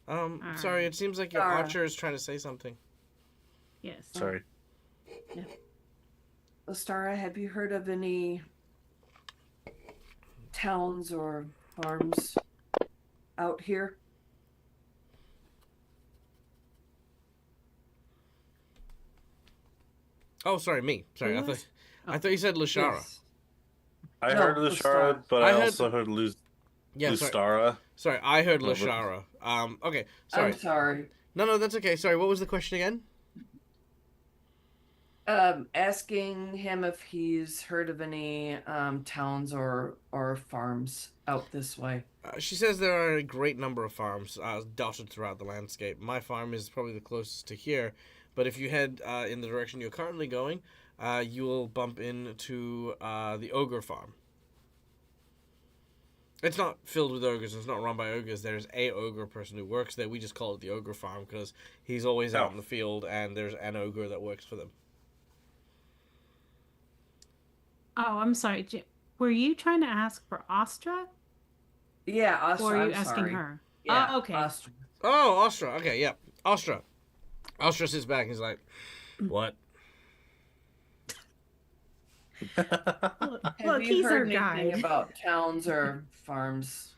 Ooh, Sorry, it seems like your Alright. archer is trying to say something. Yes. sorry. Stara, have you heard of any towns or farms out here? Oh, sorry, me. Sorry, Who was- I thought you said Lashara. Yes. I No, heard of the Shara, Lustara. but I I heard- also heard Yeah, sorry. Lustara. Sorry, I heard No, but- Lashara. Okay, sorry. I'm sorry. No, that's okay. Sorry, what was the question again? Asking him if he's heard of any towns or farms out this way. She says there are a great number of farms dotted throughout the landscape. My farm is probably the closest to here, but if you head in the direction you're currently going, you will bump into the ogre farm. It's not filled with ogres. It's not run by ogres. There's a ogre person who works there. We just call it the ogre farm because he's always out Oh. in the field, and there's an ogre that works for them. Oh, I'm sorry. Were you trying to ask for Astra? Yeah, Astra. Or are you I'm asking sorry. her? Yeah, Oh, okay. Astra. Oh, Astra. Okay, yeah, Astra. Astra sits back and he's like, "What?" Look, Have you he's our heard anything guide. about towns or farms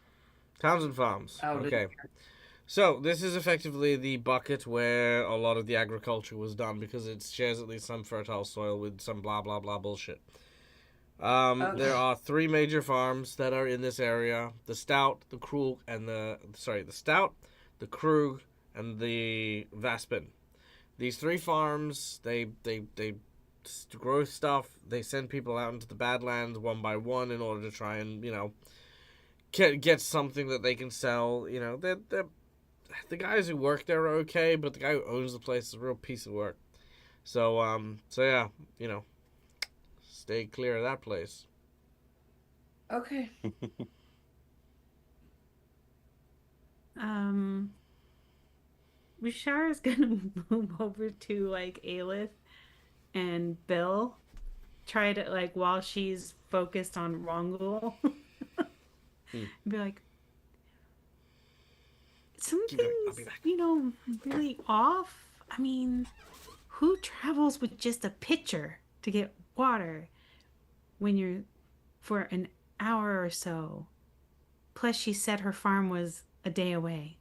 Towns and farms. out in Okay. here? So this is effectively the bucket where a lot of the agriculture was done because it shares at least some fertile soil with some blah blah blah bullshit. Okay. There are three major farms that are in this area: the Stout, the Krug, and the Stout, the Krug, and the Vaspin. These three farms, they grow stuff. They send people out into the Badlands one by one in order to try and get something that they can sell. The guys who work there are okay, but the guy who owns the place is a real piece of work. So yeah, stay clear of that place. Okay. Rishara's gonna move over to like Aelith and Bill. Try to while she's focused on Rongul. Be like, Keep going, I'll something's be back. really off. I mean, who travels with just a pitcher to get water when you're for an hour or so? Plus, she said her farm was a day away.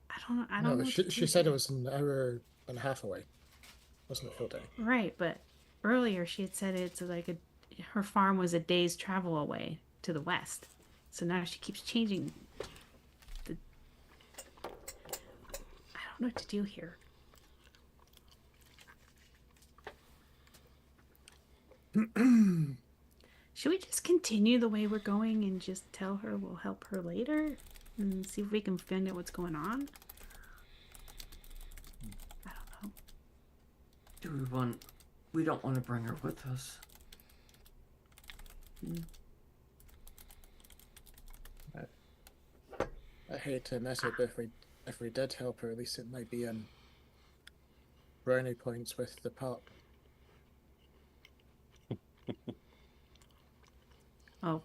I don't know. I don't No, know. she said it was an hour and a half away. Wasn't a full day. Right, but earlier she had said it's her farm was a day's travel away to the west. So now she keeps changing. I don't know what to do here. Should we just continue the way we're going and just tell her we'll help her later and see if we can find out what's going on? I don't know. We don't want to bring her with us. I hate to mess it, but if we did help her, at least it might be in brownie points with the pup. Oh.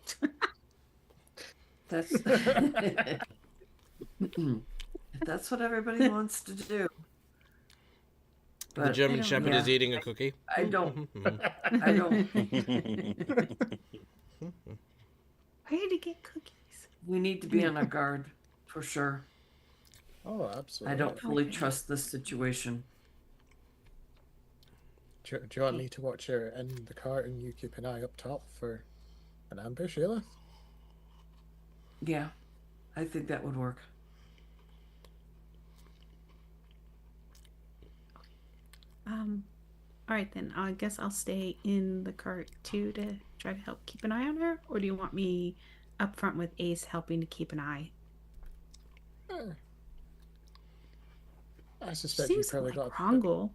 That's if that's what everybody wants to do. The But German don't- Shepherd is yeah. eating a cookie. I don't. I don't. Where to get cookies? We need to be on our guard for sure. Oh, absolutely. I don't fully Okay. trust this situation. Do you want me to watch her in the cart and you keep an eye up top for an ambush, Ayla? Yeah, I think that would work. All right, then. I guess I'll stay in the cart too to try to help keep an eye on her. Or do you want me up front with Ace helping to keep an eye? I suspect you Seems probably like got. Rongul.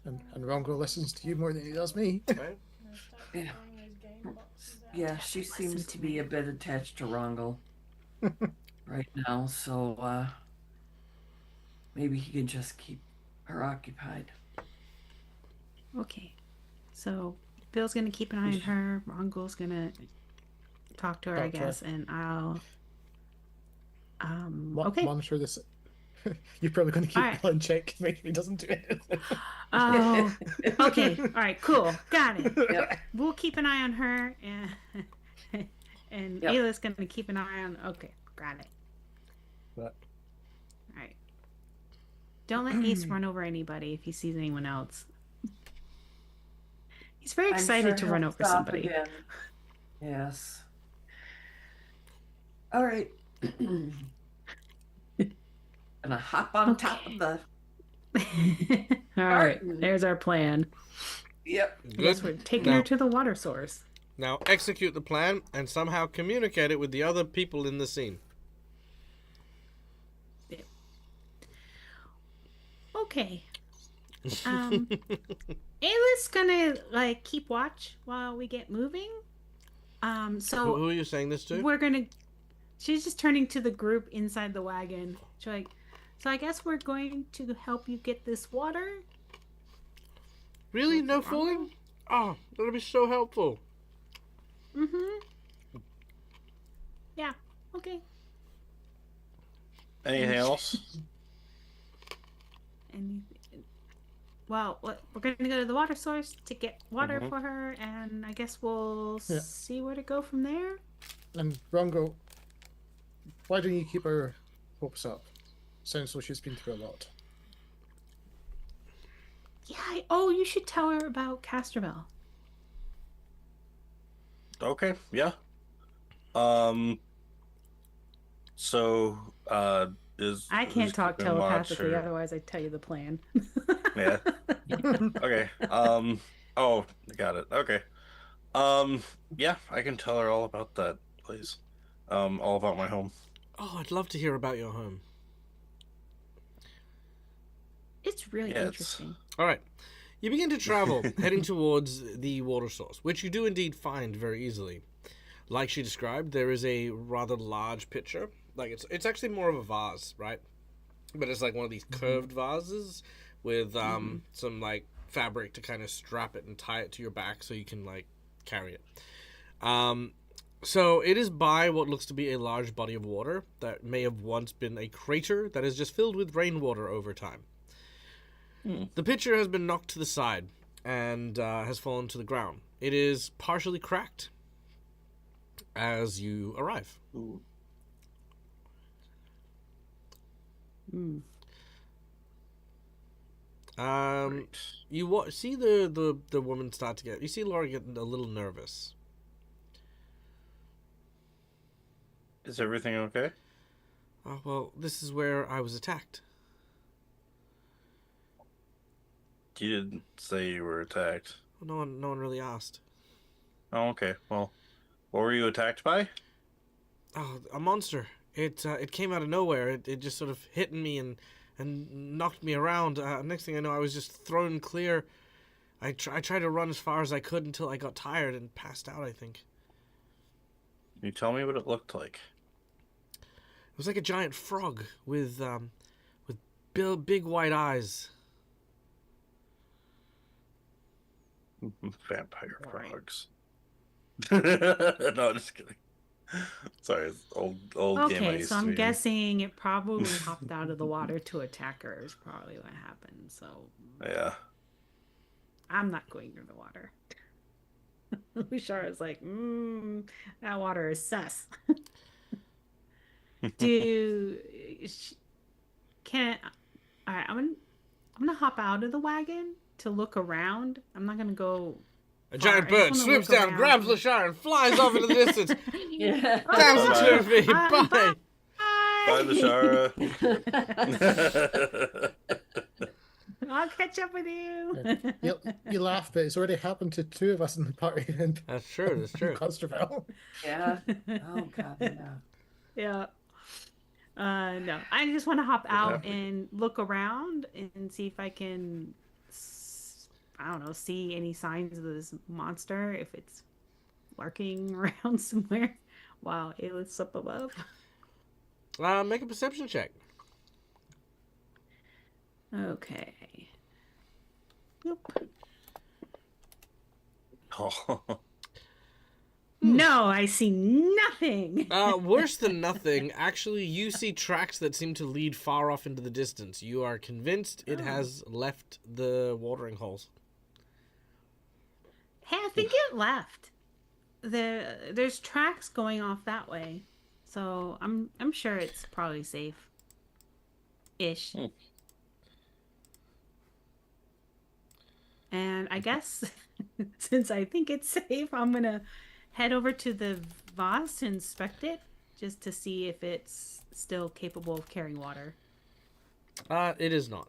And Rongo listens to you more than he does me. Right? Yeah. Yeah, she seems to be a bit attached to Rongul right now, so maybe he can just keep her occupied. Okay. So Bill's gonna keep an eye on her. Rongul's gonna talk to her, I Talk to her. guess, and I'll okay. Monitor this. You're probably going to keep Alright. Bill in check, make sure he doesn't do it. Oh, okay. All right, cool. Got it. Yep. We'll keep an eye on her, and Yep. Ayla's going to keep an eye on. Okay, got it. But All right. Don't let Ace run over anybody if he sees anyone else. He's very I'm excited sure to run he'll over stop somebody. again. Yes. All right. Gonna hop on top of the. All right, there's our plan. Yep. I guess Good. we're taking her to the water source. Now execute the plan and somehow communicate it with the other people in the scene. Okay. Ayla's gonna like keep watch while we get moving. So Who are you saying this to? we're gonna. She's just turning to the group inside the wagon. She's like, so I guess we're going to help you get this water. Really? No fooling? Oh, that'll be so helpful. Mm-hmm. Yeah. Okay. Anything else? And well, we're going to go to the water source to get water Mhm. for her, and I guess we'll Yeah. see where to go from there. and Rongo, why don't you keep her hopes up? Sounds like she's been through a lot. Yeah. Oh, you should tell her about Castrovel. Okay, yeah. So, is I who's can't talk keeping watch, telepathically, or- otherwise I'd tell you the plan. Yeah. Okay. Oh, got it. Okay. Yeah, I can tell her all about that place. All about my home. Oh, I'd love to hear about your home. It's really Yeah, interesting. All right. You begin to travel, heading towards the water source, which you do indeed find very easily. Like she described, there is a rather large pitcher. Like it's actually more of a vase, right? But it's like one of these curved vases with some like fabric to kind of strap it and tie it to your back so you can like carry it. So it is by what looks to be a large body of water that may have once been a crater that is just filled with rainwater over time. The pitcher has been knocked to the side and has fallen to the ground. It is partially cracked as you arrive. Ooh. Great. You see the woman start to get. You see Laura getting a little nervous. Is everything okay? Oh, well, this is where I was attacked. You didn't say you were attacked. No one really asked. Oh, okay. Well, what were you attacked by? Oh, a monster. It came out of nowhere. It just sort of hit me and knocked me around. Next thing I know, I was just thrown clear. I tried to run as far as I could until I got tired and passed out, I think. Can you tell me what it looked like? It was like a giant frog with big white eyes. Vampire Right. frogs. No, just kidding. Sorry, it's old game I Okay, used so to I'm be in. guessing it probably hopped out of the water to attack her is probably what happened. So Yeah. I'm not going near the water. Lushara's like, that water is sus. Can all right, I'm gonna hop out of the wagon to look around. I'm not gonna go. A far. giant I just bird wanna swoops look down, around. grabs Lashar, and flies off into the distance. Yeah. Down Bye. to 2 feet. Bye. Bye. Bye, Bashara. I'll catch up with you. You laugh, but it's already happened to two of us in the party. And That's true. That's true. Costerville. Yeah. Oh god, yeah. Yeah. No, I just want to hop out and look around and see if I can, I don't know, see any signs of this monster, if it's lurking around somewhere while Aelith's up above. Make a perception check. Okay. Nope. Oh. No, I see nothing. Worse than nothing. Actually, you see tracks that seem to lead far off into the distance. You are convinced it has left the watering holes. Hey, I think it left. There's tracks going off that way, so I'm sure it's probably safe. Ish. And I guess since I think it's safe, I'm gonna head over to the vase to inspect it, just to see if it's still capable of carrying water. It is not.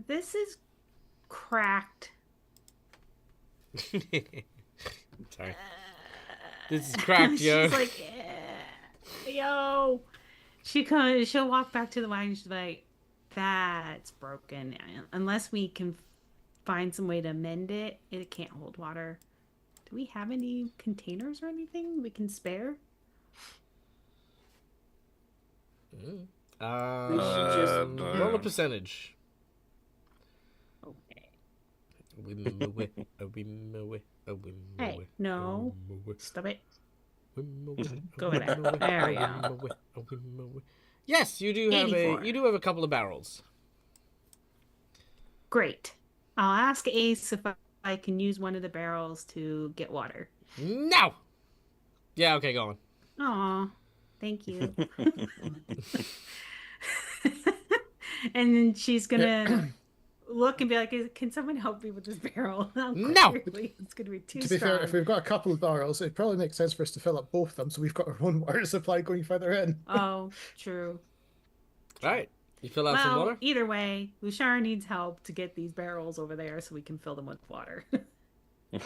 This is cracked. Sorry. This is cracked, yo. She's like, yo. She'll walk back to the wagon. She's like, that's broken. Unless we can find some way to mend it, it can't hold water. Do we have any containers or anything we can spare? We should just roll a percentage. Okay. Hey, no. Stop it. Go over there. There we go. Yes, you do have 84. you do have a couple of barrels. Great. I'll ask Ace if I can use one of the barrels to get water. No. Yeah. Okay. Go on. Aw, thank you. And then she's gonna look and be like, "Can someone help me with this barrel?" No! Clearly, it's gonna be too To be strong. fair, if we've got a couple of barrels, it probably makes sense for us to fill up both of them, so we've got our own water supply going further in. Oh, true. All right. You fill out some Well, water. either way, Lushara needs help to get these barrels over there so we can fill them with water.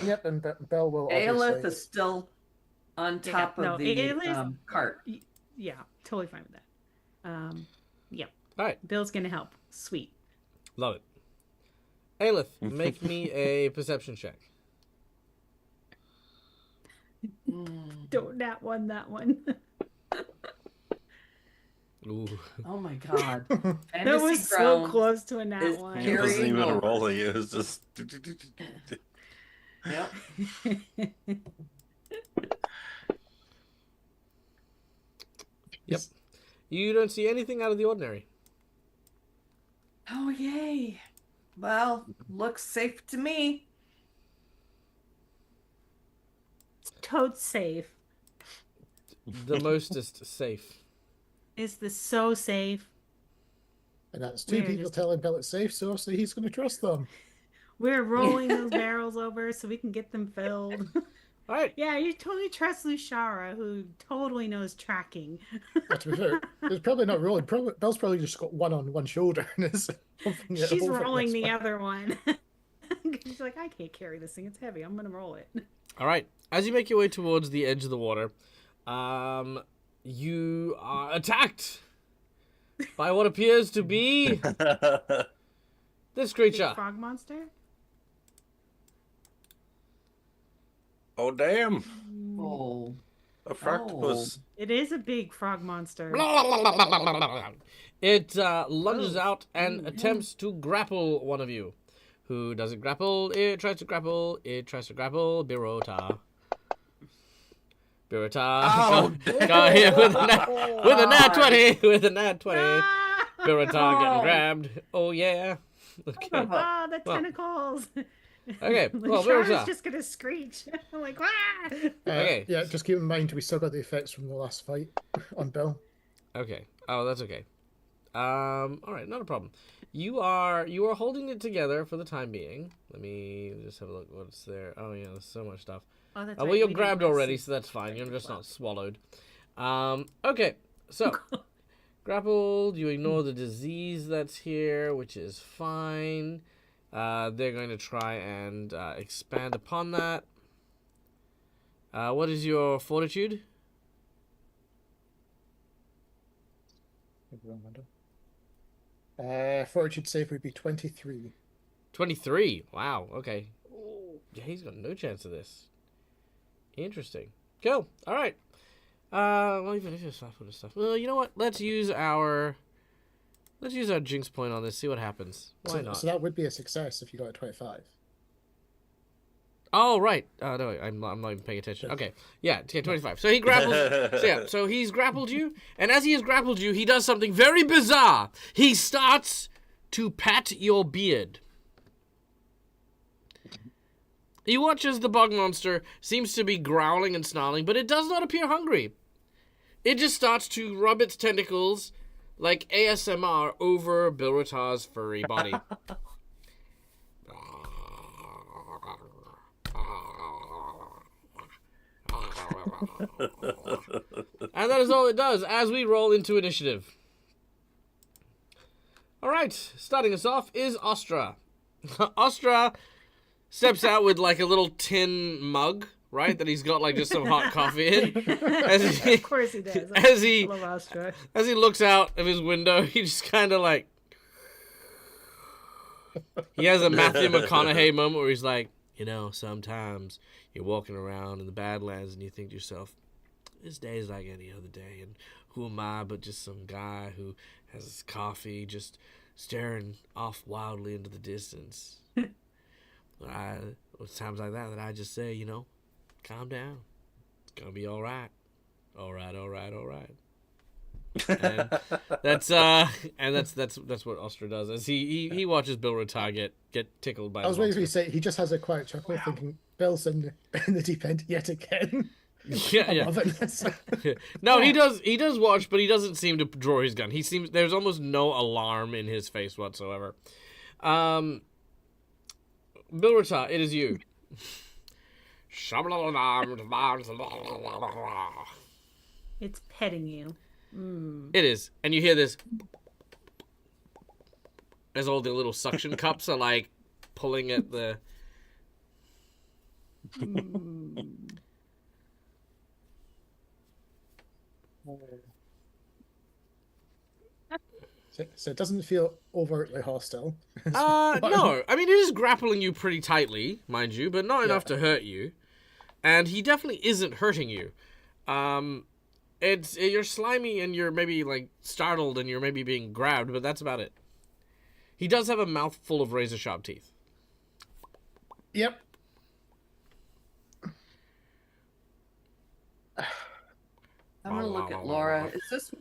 Yep, and Belle will Aelith obviously... is still on top no, of the Aelith- cart. Yeah, totally fine with that. Yep. All right. Bill's gonna help. Sweet. Love it. Aelith, make me a perception check. Don't that one. Ooh. Oh my god. That Fantasy was so Grounds close to a nat is one. It wasn't Carrying even over. rolling. It was just. Yep. Yep. You don't see anything out of the ordinary. Oh yay. Well, looks safe to me. Totes safe. The mostest safe. Is this so safe? And that's two We're people just- telling Belle it's safe, so obviously he's going to trust them. We're rolling those barrels over so we can get them filled. All right. Yeah, you totally trust Lushara, who totally knows tracking. But to be fair, it's probably not rolling. Belle's probably just got one on one shoulder and is pumping it She's over rolling this the way. other one. She's like, I can't carry this thing. It's heavy. I'm gonna roll it. All right. As you make your way towards the edge of the water, you are attacked by what appears to be this Big creature. frog monster. Oh damn! Oh. A fractopus. It is a big frog monster. It lunges out and attempts to grapple one of you. Who does it grapple? It tries to grapple. It tries to grapple. Birota. Oh, Go here with a nat 20. With a nat 20. Ah! Birota getting Oh. grabbed. Oh yeah. Okay. Ah, the Well. tentacles. Okay, well, Lushara's Birota. just gonna screach. I'm like, ah! Okay. Yeah, just keep in mind we still got the effects from the last fight on Belle. Okay. Oh, that's okay. All right, not a problem. You are holding it together for the time being. Let me just have a look. What's there? Oh yeah, there's so much stuff. Oh, that's Well, right, you're we grabbed didn't already, see- so that's fine. You're Okay, just well. not swallowed. Okay, so grappled. You ignore the disease that's here, which is fine. They're going to try and expand upon that. What is your fortitude? Fortitude save would be 23. 23. Wow. Okay. Yeah, he's got no chance of this. Interesting. Cool. All right. Well, even if it's stuff. Well, you know what? Let's use our jinx point on this. See what happens. Why not? So that would be a success if you got a 25. Oh, right. No, I'm not even paying attention. Okay. Yeah, 25. So he grapples. So he's grappled you, and as he has grappled you, he does something very bizarre. He starts to pat your beard. You watch as the bug monster seems to be growling and snarling, but it does not appear hungry. It just starts to rub its tentacles like ASMR over Bilratar's furry body. And that is all it does as we roll into initiative. Alright, starting us off is Ostra. Ostra steps out with like a little tin mug, right? That he's got like just some hot coffee in. Of course he does. As he, I love Astra. as he looks out of his window, he just kind of like... He has a Matthew McConaughey moment where he's like, you know, sometimes you're walking around in the Badlands and you think to yourself, this day is like any other day, and who am I but just some guy who has his coffee just staring off wildly into the distance. It's times like that I just say, you know, calm down. It's gonna be all right. All right, all right, all right. And that's what Ostra does as he watches Bill Ratar get tickled by. I was waiting for you to say he just has a quiet chuckle, thinking Bill's in the deep end yet again. Yeah, I yeah. love it. No, he does watch, but he doesn't seem to draw his gun. There's almost no alarm in his face whatsoever. Bill Ratar, it is you. It's petting you. It is, and you hear this as all the little suction cups are like pulling at the. So it doesn't feel overtly hostile. No, I mean it is grappling you pretty tightly, mind you, but not enough to hurt you, and he definitely isn't hurting you. You're slimy and you're maybe like startled and you're maybe being grabbed, but that's about it. He does have a mouth full of razor sharp teeth. Yep. I'm gonna look at Laura. Is this?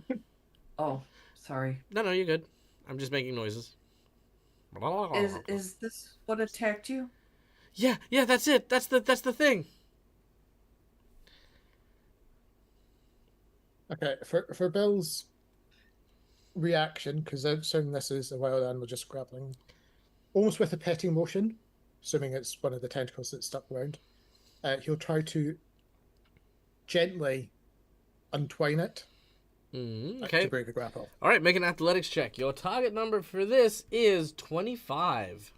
Oh, sorry. No, you're good. I'm just making noises. Is this what attacked you? Yeah, that's it. That's the thing. Okay, for Bill's reaction, because assuming this is a wild animal just grappling, almost with a petting motion, assuming it's one of the tentacles that's stuck around, he'll try to gently untwine it Okay. to break the grapple. All right, make an athletics check. Your target number for this is 25.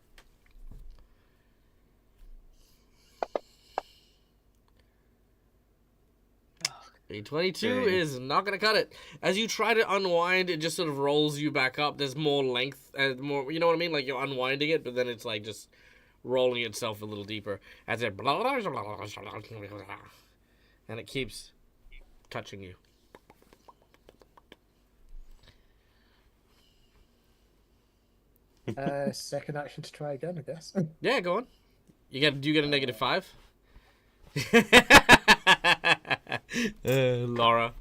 A 22 is not going to cut it. As you try to unwind, it just sort of rolls you back up. There's more length and more, you know what I mean? Like you're unwinding it, but then it's like just rolling itself a little deeper. As it and it keeps touching you. Second action to try again, I guess. Yeah, go on. Do you get a -5? Laura.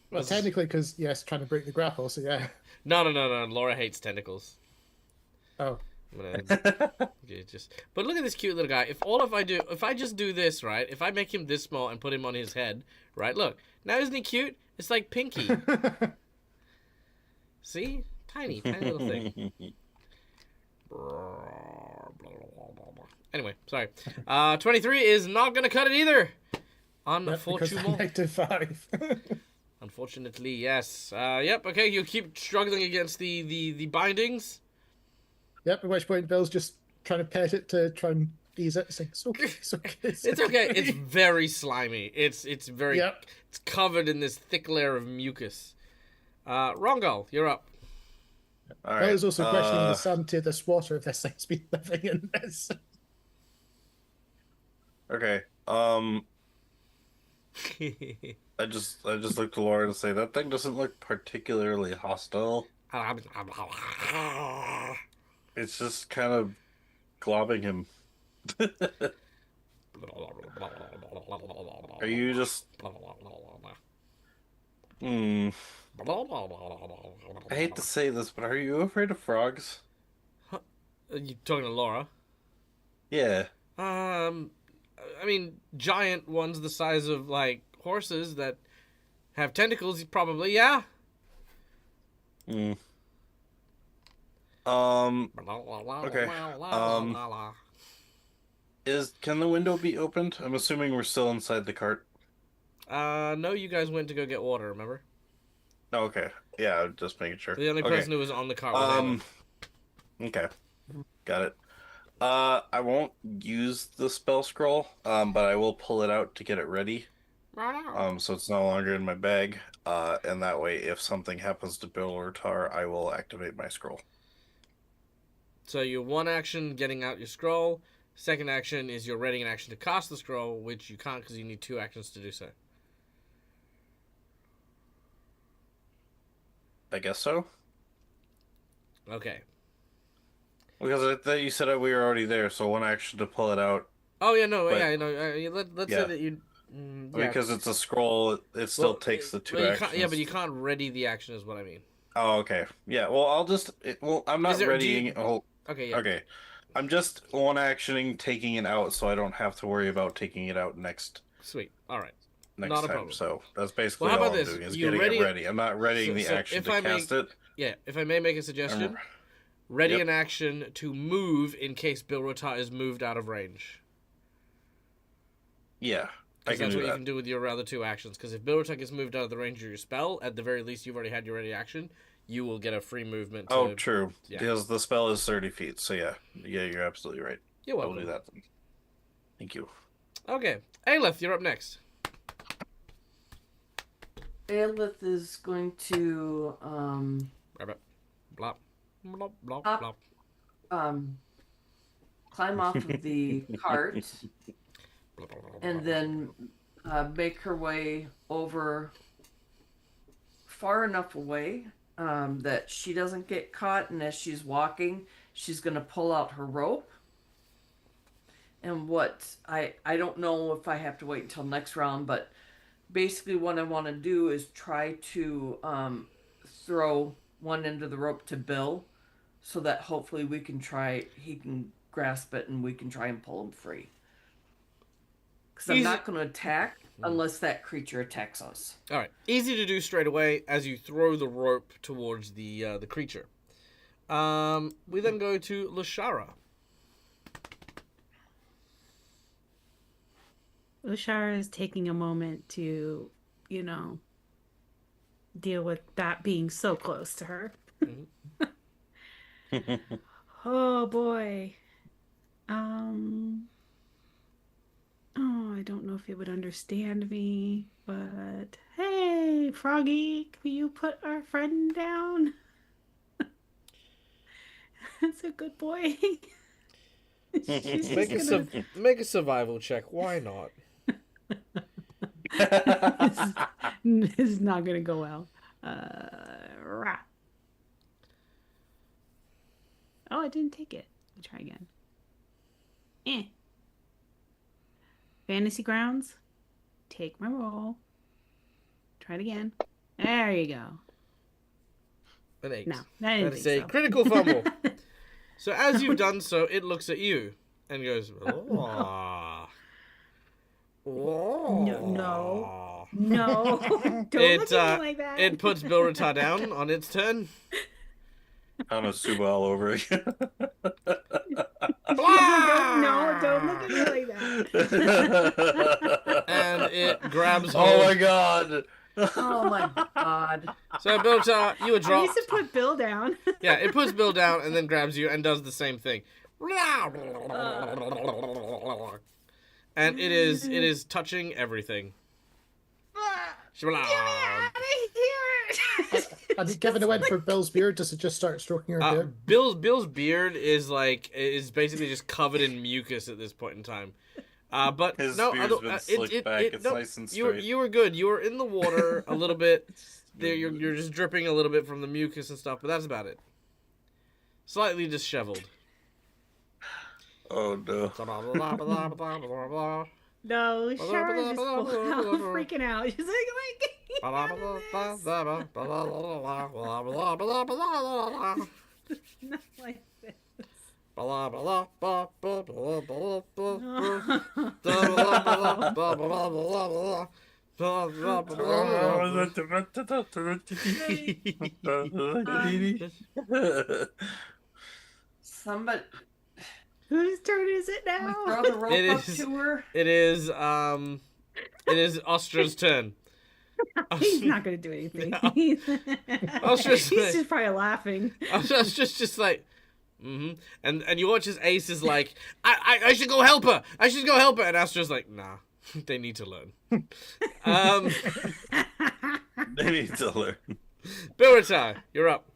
Well, technically, because, yes, trying to break the grapple, so yeah. No. Laura hates tentacles. Oh. But look at this cute little guy. If I just do this, right? If I make him this small and put him on his head, right? Look. Now isn't he cute? It's like Pinky. See? Tiny little thing. Anyway, sorry. 23 is not gonna cut it either. Yep, because I'm -5. Unfortunately, yes. Yep. Okay, you keep struggling against the bindings. Yep. At which point Bill's just trying to pet it to try and ease it. It's like, it's okay. It's okay. It's okay. It's very slimy. It's very. Yep. It's covered in this thick layer of mucus. Rongal, you're up. All Bill right. is also questioning the sanity of this water if this thing's been living in this. Okay. I just looked to Laura to say that thing doesn't look particularly hostile. It's just kind of globbing him. Are you just? I hate to say this, but are you afraid of frogs? Are you talking to Laura? Yeah. I mean, giant ones the size of, like, horses that have tentacles, probably, yeah. Okay. Can the window be opened? I'm assuming we're still inside the cart. No, you guys went to go get water, remember? Oh, okay. Yeah, just making sure. The only person who was on the cart was Alan. Okay. Got it. I won't use the spell scroll, but I will pull it out to get it ready. So it's no longer in my bag. And that way, if something happens to Bill or Tar, I will activate my scroll. So your one action, getting out your scroll. Second action is your readying an action to cast the scroll, which you can't because you need 2 actions to do so. I guess so. Okay. Because I thought you said that we were already there, so one action to pull it out. Oh, yeah, no, But- yeah, no. Let's say that you... yeah. Because it's a scroll, it still takes the 2 well, actions. yeah, but you can't ready the action is what I mean. Oh, okay. Yeah, well, I'm not readying... Okay, yeah. Okay. I'm just one actioning, taking it out, so I don't have to worry about taking it out next Sweet. All right. Not Not a time. problem. So that's basically Well, how all about I'm this? doing is You getting ready it ready. I'm not readying the so action if to I cast it. Yeah, if I may make a suggestion, ready Yep. an action to move in case Bill Rota is moved out of range. Yeah, I Because can that's do what you that. can do with your other 2 actions. Because if Bill Rota gets moved out of the range of your spell, at the very least you've already had your ready action, you will get a free movement. Oh, true. Yeah. Because the spell is 30 feet. So yeah, you're absolutely right. You're I'll welcome. do that then. Thank you. Okay. Aelith, you're up next. Aelith is going to Rabbit. Blop. Blop, blop, Up. blop. climb off of the cart Blop, blop, blop, and blop. then make her way over far enough away that she doesn't get caught, and as she's walking she's going to pull out her rope. And what I don't know if I have to wait until next round, but basically what I want to do is try to throw one end of the rope to Bill so that hopefully he can grasp it and we can try and pull him free. Because I'm Easy- not going to attack unless that creature attacks us. All right. Easy to do straight away as you throw the rope towards the creature. We then go to Lashara. Ushara is taking a moment to, deal with that being so close to her. Oh boy. Oh, I don't know if it would understand me, but hey, Froggy, can you put our friend down? That's a good boy. She's just gonna... Make a survival check. Why not? This is not gonna go well. Rah. Oh, I didn't take it. Let me try again. Fantasy grounds. Take my roll. Try it again. There you go. An 8. No, I didn't That is think a so. critical fumble. So as you've done so, it looks at you and goes, "Oh, No. No. Don't look at me like that. It puts Bill Rata down on its turn. I'm a Suba all over again. No, don't look at me like that. And it grabs hold. Oh my god. Oh my god. So, Bilta, you would I drop. used to put Bill down. Yeah, it puts Bill down and then grabs you and does the same thing. And it is touching everything. Get me out of here! And given it went for Bill's beard, does it just start stroking her beard? Bill's beard is basically just covered in mucus at this point in time. But His no, beard's been slicked back. It's no, nice and straight. you were good. You were in the water a little bit. There, you're just dripping a little bit from the mucus and stuff, but that's about it. Slightly disheveled. Oh no. No, Shara just freaking out. She's like, not like this. Somebody Whose turn is it throw now? the rope It up is- to her. It is Ostra's turn. He's not gonna do anything. No. was just He's like- just probably laughing. I was just like, and you watch his ace is like, I should go help her. I should go help her. And Astra's like, nah, they need to learn. They need to learn. Birita, you're up.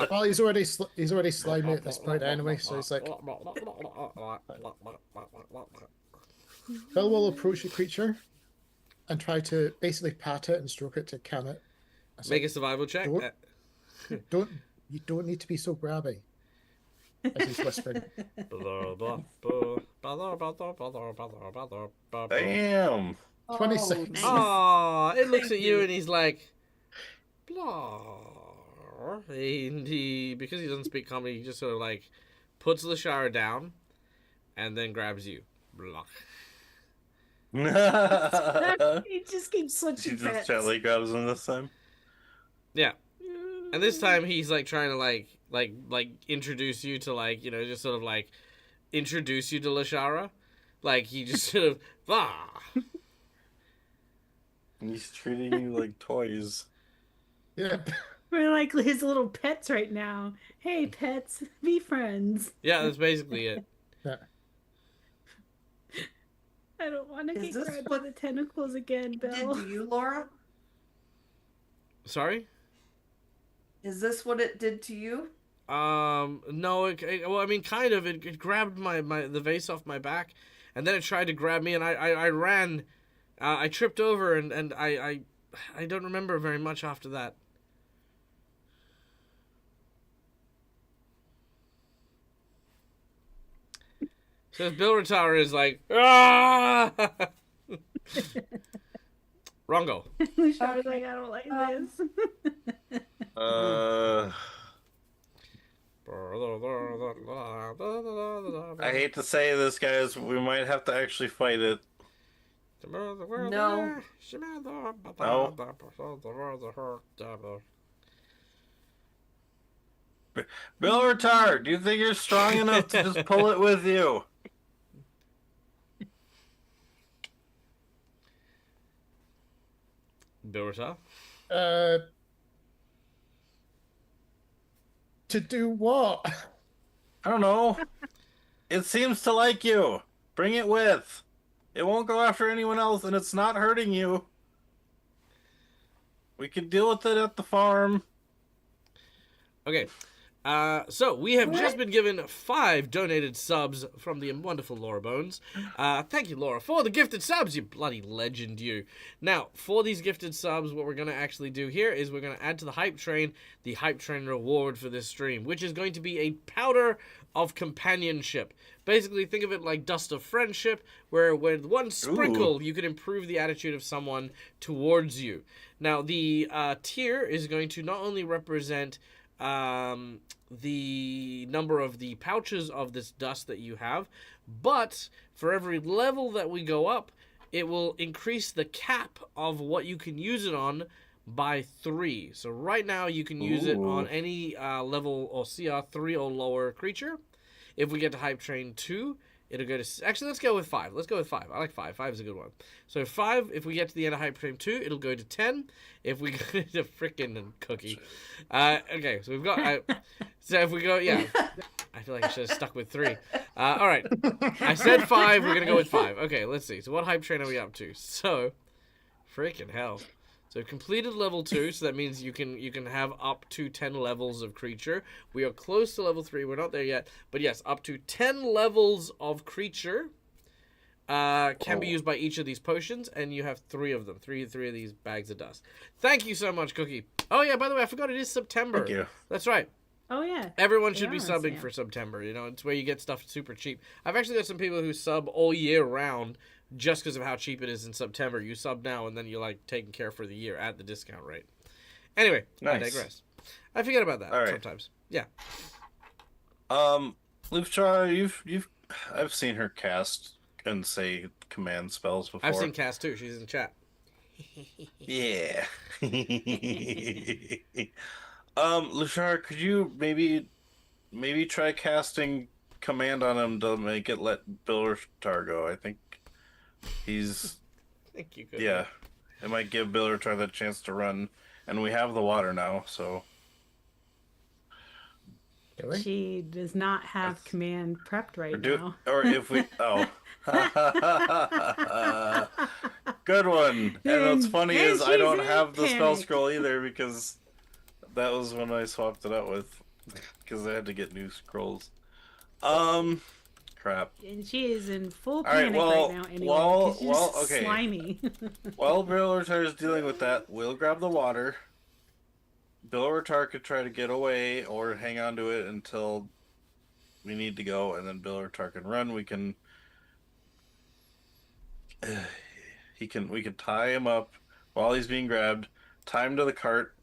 Well, he's already slimy at this point anyway, so he's like, Bill will approach the creature and try to basically pat it and stroke it to calm it. It's Make a like, survival check. you don't need to be so grabby. As he's whispering. Damn. 26. Oh, it looks at you and he's like, blah. He because he doesn't speak comedy, he just sort of like puts Lashara down and then grabs you. Blah. He just keeps She switching just pets. gently grabs him this time. Yeah. And this time he's like trying to like introduce you to like, you know, just sort of like introduce you to Lashara. Like he just sort of He's treating you like toys. Yeah. We're like his little pets right now. Hey, pets, be friends. Yeah, that's basically it. Yeah. I don't want to Is get this grabbed what by the tentacles again, Did Bill. to you, Laura? Sorry? Is this what it did to you? No, well, I mean, kind of. It grabbed the vase off my back, and then it tried to grab me, and I ran. I tripped over, and I don't remember very much after that. So Bill Ratar is like, ah! Rongo. Luciana's like, I don't like this. I hate to say this, guys, but we might have to actually fight it. No. Bill Retard, do you think you're strong enough to just pull it with you? Bill Ratar? To do what? I don't know. It seems to like you. Bring it with. It won't go after anyone else, and it's not hurting you. We can deal with it at the farm. Okay. So we have just been given 5 donated subs from the wonderful Laura Bones. Thank you, Laura, for the gifted subs, you bloody legend, you. Now, for these gifted subs, what we're going to actually do here is we're going to add to the hype train the hype train reward for this stream, which is going to be a powder of companionship. Basically, think of it like dust of friendship, where with one sprinkle, you can improve the attitude of someone towards you. Now, the tier is going to not only represent the number of the pouches of this dust that you have, but for every level that we go up, it will increase the cap of what you can use it on by 3. So right now you can use it on any level or CR 3 or lower creature. If we get to Hype Train 2, it'll go to... Actually, let's go with 5. Let's go with 5. I like 5. 5 is a good one. So 5, if we get to the end of Hype Train 2, it'll go to 10. If we go to frickin' cookie. Okay, so we've got... so if we go... Yeah. I feel like I should have stuck with 3. All right. I said 5. We're going to go with 5. Okay, let's see. So what Hype Train are we up to? So... Freaking hell. So completed level 2, so that means you can have up to 10 levels of creature. We are close to level 3. We're not there yet. But yes, up to 10 levels of creature can be used by each of these potions, and you have 3 of them. Three of these bags of dust. Thank you so much, Cookie. Oh yeah, by the way, I forgot it is September. Thank you. That's right. Oh yeah. Everyone should be subbing for September. You know, it's where you get stuff super cheap. I've actually got some people who sub all year round just because of how cheap it is in September. You sub now, and then you're like taken care for the year at the discount rate. Anyway, nice. I digress. I forget about that sometimes. Yeah. Luftchar, I've seen her cast and say command spells before. I've seen Cass too. She's in chat. Yeah. Lushar, could you maybe try casting command on him to make it let Billertar go? I think he's... I think you could. Yeah. It might give Billertar the chance to run. And we have the water now, so... Really? She does not have command prepped right now. Or if we... Oh. Good one. And what's funny is I don't have the spell scroll either because that was when I swapped it out with... Because I had to get new scrolls. Crap. And she is in full panic right now anyway. Okay. Slimy. While Billertar is dealing with that, we'll grab the water. Billertar could try to get away or hang on to it until we need to go, and then Billertar can run. We can tie him up while he's being grabbed, tie him to the cart,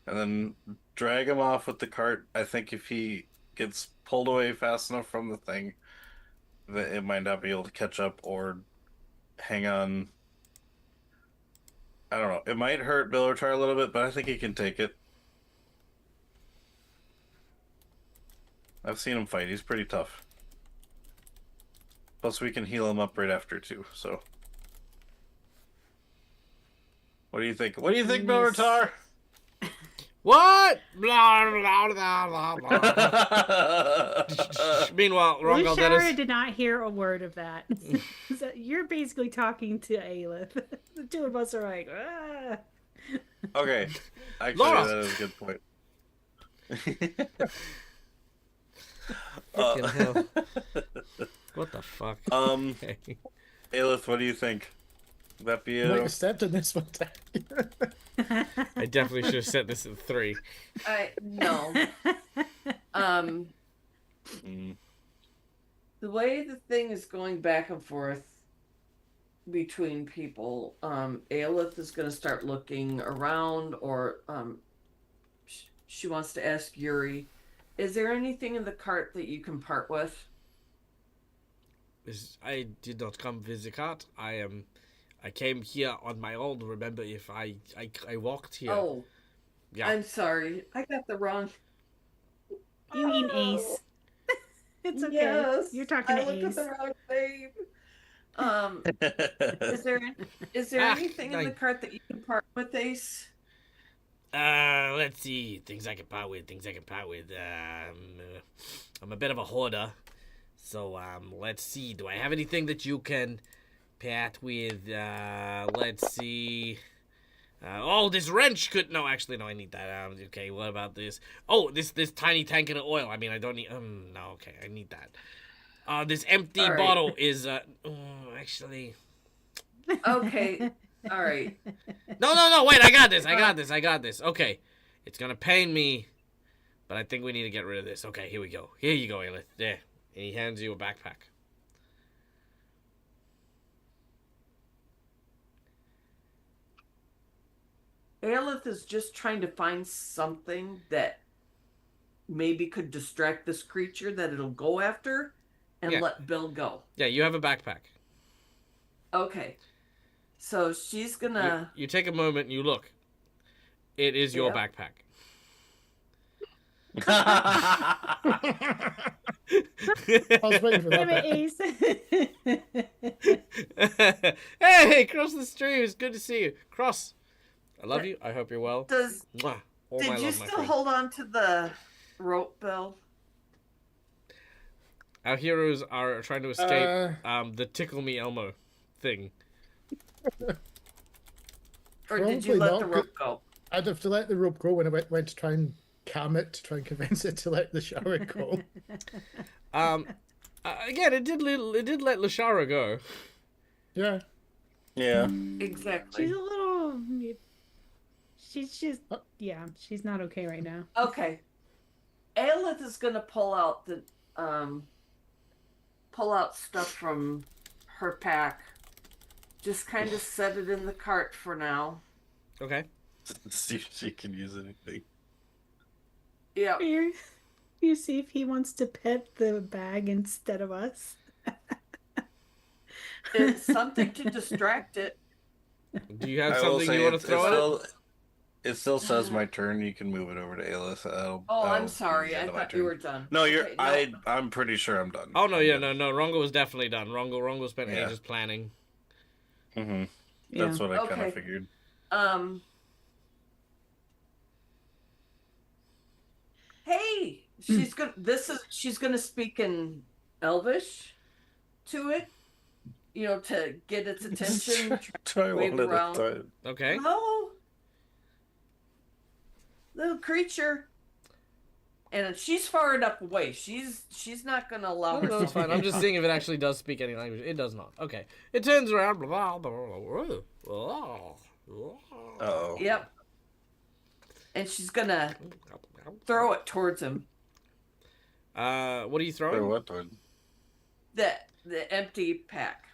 and then drag him off with the cart. I think if he gets pulled away fast enough from the thing, that it might not be able to catch up or hang on. I don't know. It might hurt Billertar a little bit, but I think he can take it. I've seen him fight. He's pretty tough. Plus, we can heal him up right after, too, so... What do you think? What do you think, Billertar? What? Blah, blah, blah, blah, blah. Meanwhile, Rongal Lushara did not hear a word of that. So you're basically talking to Aelith. The two of us are like, ah. Okay. Actually, that is a good point. Fucking hell. What the fuck? Okay. Aelith, what do you think? Would that be I might have stepped in this one time. I definitely should have set this at 3. No. The way the thing is going back and forth between people, Aelith is going to start looking around, or she wants to ask Yuri, is there anything in the cart that you can part with? I did not come with the cart. I came here on my own. Remember, if I walked here. Oh, yeah. I'm sorry. I got the wrong. You mean Ace? It's okay. Yes, you're talking to I looked Ace. at the wrong name. Is there anything in the cart that you can part with, Ace? Let's see. Things I can part with. I'm a bit of a hoarder. So, let's see. Do I have anything that you can part with? Let's see. This wrench could... No, actually, no, I need that. Okay, what about this? Oh, this tiny tank of oil. I mean, I don't need... no, okay, I need that. This empty bottle is... actually... Okay, all right. No, wait, I got this. Okay, it's gonna pain me, but I think we need to get rid of this. Okay, here we go. Here you go, Aelith. There. And he hands you a backpack. Aelith is just trying to find something that maybe could distract this creature that it'll go after and let Bill go. Yeah, you have a backpack. Okay. So she's gonna. You take a moment and you look. It is your Yep. backpack. I was waiting for that Damn it, bit. Ace. Hey, Cross the stream. It's good to see you. Cross, I love you. I hope you're well. Does Mwah. All my did you love, my still friend. hold on to the rope, Bill? Our heroes are trying to escape the Tickle Me Elmo thing. Or did you Probably let not, the rope go? I'd have to let the rope go when I went to try and calm it, to try and convince it to let the shower go. Again, it did let Lashara go. Yeah. Yeah. Exactly. She's a little. She's just. Yeah, she's not okay right now. Okay. Aelith is gonna pull out stuff from her pack. Just kind of set it in the cart for now. Okay. See if she can use anything. Yeah. You see if he wants to pet the bag instead of us. It's something to distract it. Do you have I will something say you want to throw at it? it still says my turn. You can move it over to Aelith. Oh, that'll I'm be sorry. the I end of my thought you turn. were done. No, you're. Okay, no. I'm pretty sure I'm done. Oh no, I'm yeah, done. no. Rongo was definitely done. Rongo spent Yeah. ages planning. Mm-hmm. Yeah. That's what I kind Okay. of figured. Hey, she's gonna speak in Elvish to it, to get its attention. Try wave one at a around. time. Okay. Hello, little creature. And she's far enough away. She's not gonna allow No, herself. it's fine. I'm just seeing if it actually does speak any language. It does not. Okay. It turns around. Uh-oh. Yep. And she's gonna throw it towards him. What are you Wait, throwing? what? Dude? The empty pack.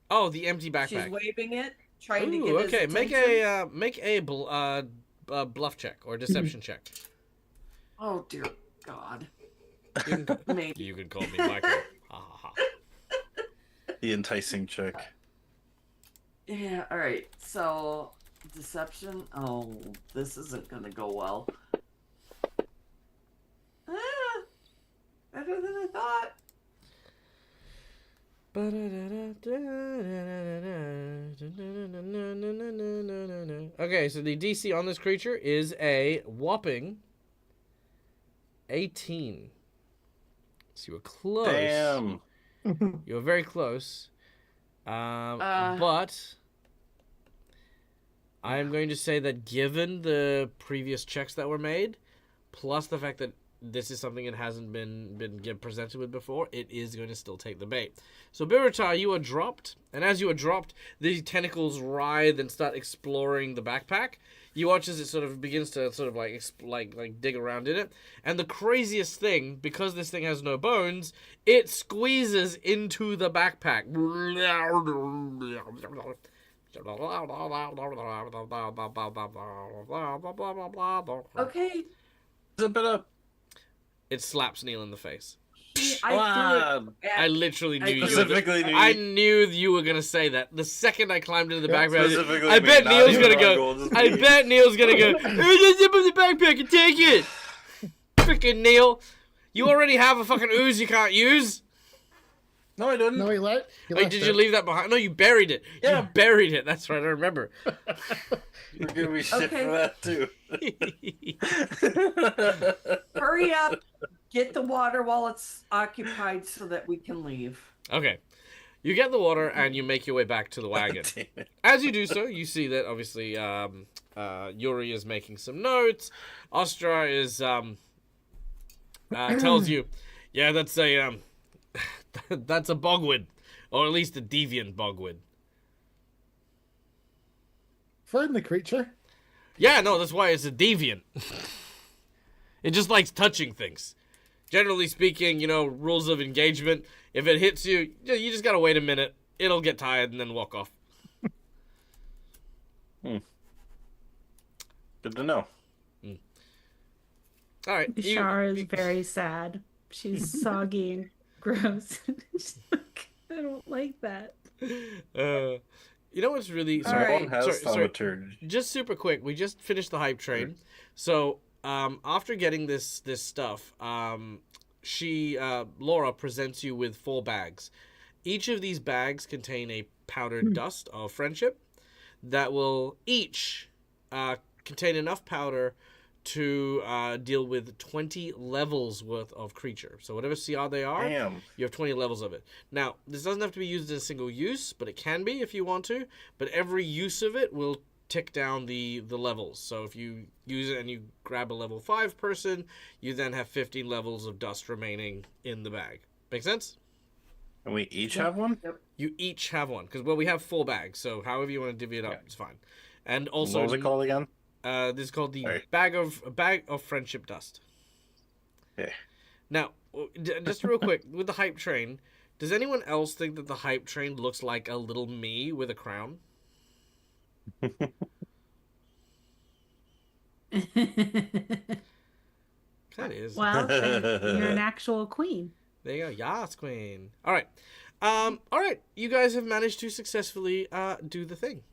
Oh, the empty She's backpack. waving it, trying to Ooh, get okay. his Make attention. a bluff check or deception check. Oh dear God. You can, Maybe. you can call me Michael. Ha ha ha. The enticing check. Yeah. All right. So deception. Oh, this isn't gonna go well. Better than I thought. Okay, so the DC on this creature is a whopping 18. So you were close. Damn. You were very close. But I am going to say that given the previous checks that were made, plus the fact that this is something it hasn't been presented with before, it is going to still take the bait. So Biratar, you are dropped, and as you are dropped, the tentacles writhe and start exploring the backpack. You watch as it sort of begins to sort of like dig around in it, and the craziest thing, because this thing has no bones, it squeezes into the backpack. Okay. Zip it up. It slaps Neil in the face. I do it. I literally knew you. Specifically me. I knew you were gonna say that. The second I climbed into the backpack, Specifically I me, bet not Neil's even gonna go. Rongo, just I me. bet Neil's gonna go. Zip up the backpack and take it. Freaking Neil, you already have a fucking ooze you can't use. No, I didn't. No, he Wait, left did it. you leave that behind? No, you buried it. Yeah. You buried it. That's right. I remember. You're giving me shit Okay. for that too. Hurry up. Get the water while it's occupied so that we can leave. Okay. You get the water and you make your way back to the wagon. Damn it. As you do so, you see that obviously Yuri is making some notes. Ostra is tells you, yeah, that's a that's a bogwid, or at least a deviant bogwid. Find the creature. Yeah, no, that's why it's a deviant. It just likes touching things. Generally speaking, rules of engagement. If it hits you, you just gotta wait a minute. It'll get tired and then walk off. Good to know. All right. Shara is very sad. She's soggy and gross. She's like, I don't like that. You know what's really All sorry, right. One has sorry. thaumaturgy. Just super quick, we just finished the hype train. So after getting this stuff, Laura presents you with 4 bags. Each of these bags contain a powdered dust of friendship that will each contain enough powder to deal with 20 levels worth of creature. So whatever CR they are, Damn. you have 20 levels of it. Now, this doesn't have to be used in a single use, but it can be if you want to. But every use of it will tick down the levels. So if you use it and you grab a level 5 person, you then have 15 levels of dust remaining in the bag. Make sense? And we each have one? You each have one. Because, well, we have 4 bags. So however you want to divvy it up, it's fine. And also... What was it called again? This is called the Sorry. bag of friendship dust. Okay. Now, just real quick, with the hype train, does anyone else think that the hype train looks like a little me with a crown? That is. Well, you're an actual queen. There you go. Yas, queen. All right. All right. You guys have managed to successfully do the thing.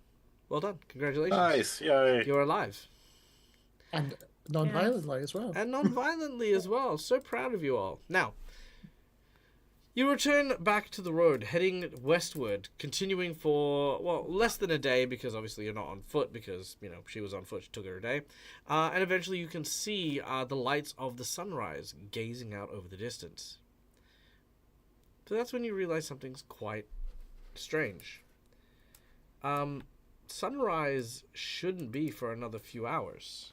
Well done. Congratulations. Nice. Yay. You're alive. And non-violently as well. And non-violently as well. So proud of you all. Now, you return back to the road, heading westward, continuing for, well, less than a day, because obviously you're not on foot, because, you know, she was on foot, it took her a day. And eventually you can see the lights of the sunrise gazing out over the distance. So that's when you realize something's quite strange. Sunrise shouldn't be for another few hours.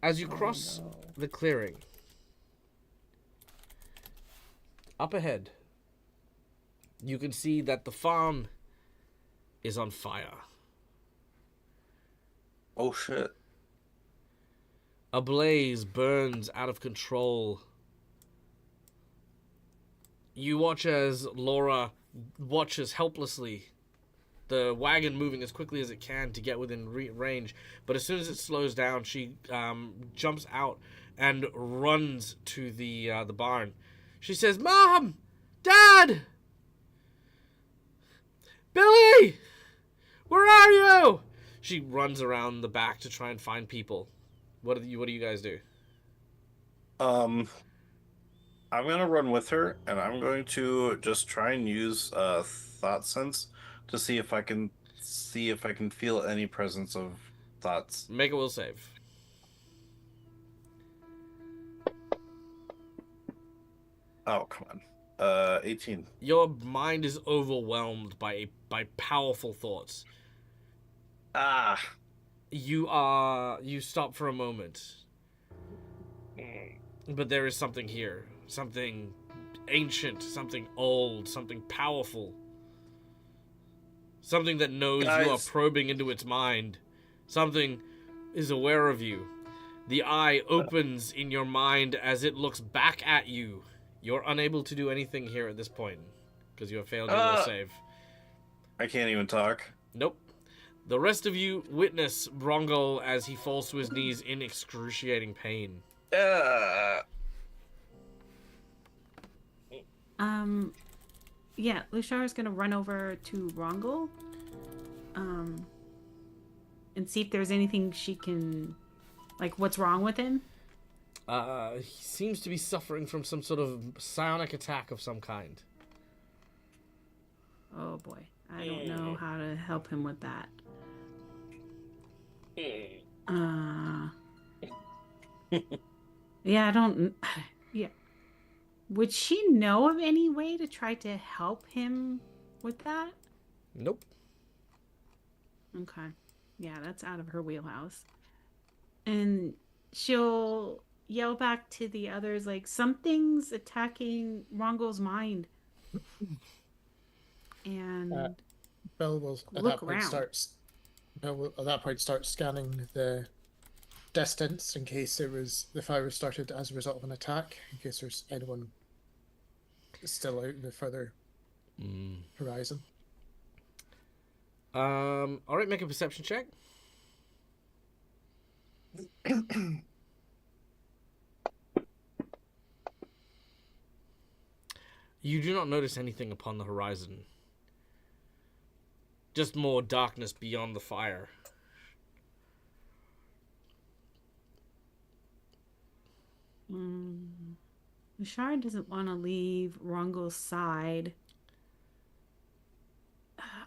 As you cross the clearing, up ahead, you can see that the farm is on fire. Oh shit. A blaze burns out of control. You watch as Laura watches helplessly, the wagon moving as quickly as it can to get within range. But as soon as it slows down, she jumps out and runs to the barn. She says, "Mom! Dad! Billy! Where are you?" She runs around the back to try and find people. What do you guys do? I'm gonna run with her, and I'm going to just try and use thought sense to see if I can feel any presence of thoughts. Make a will save. Oh, come on. 18. Your mind is overwhelmed by powerful thoughts. Ah. You stop for a moment. But there is something here. Something ancient, something old, something powerful. Something that knows you are probing into its mind. Something is aware of you. The eye opens in your mind as it looks back at you. You're unable to do anything here at this point, because you have failed your will save. I can't even talk. Nope. The rest of you witness Brongo as he falls to his knees in excruciating pain. Yeah, Lushara's gonna run over to Rongol, and see if there's anything she can, like, what's wrong with him? He seems to be suffering from some sort of psionic attack of some kind. Oh boy, I don't know how to help him with that. Yeah, I don't. Yeah. Would she know of any way to try to help him with that? Nope. Okay. Yeah, that's out of her wheelhouse. And she'll yell back to the others, like, something's attacking Rongol's mind. And Bill will at look that point around. Bill will at that point start scanning the distance in case the fire was started as a result of an attack, in case there's anyone still out in the further horizon. All right, make a perception check. You do not notice anything upon the horizon. Just more darkness beyond the fire. Shara doesn't want to leave Rongo's side,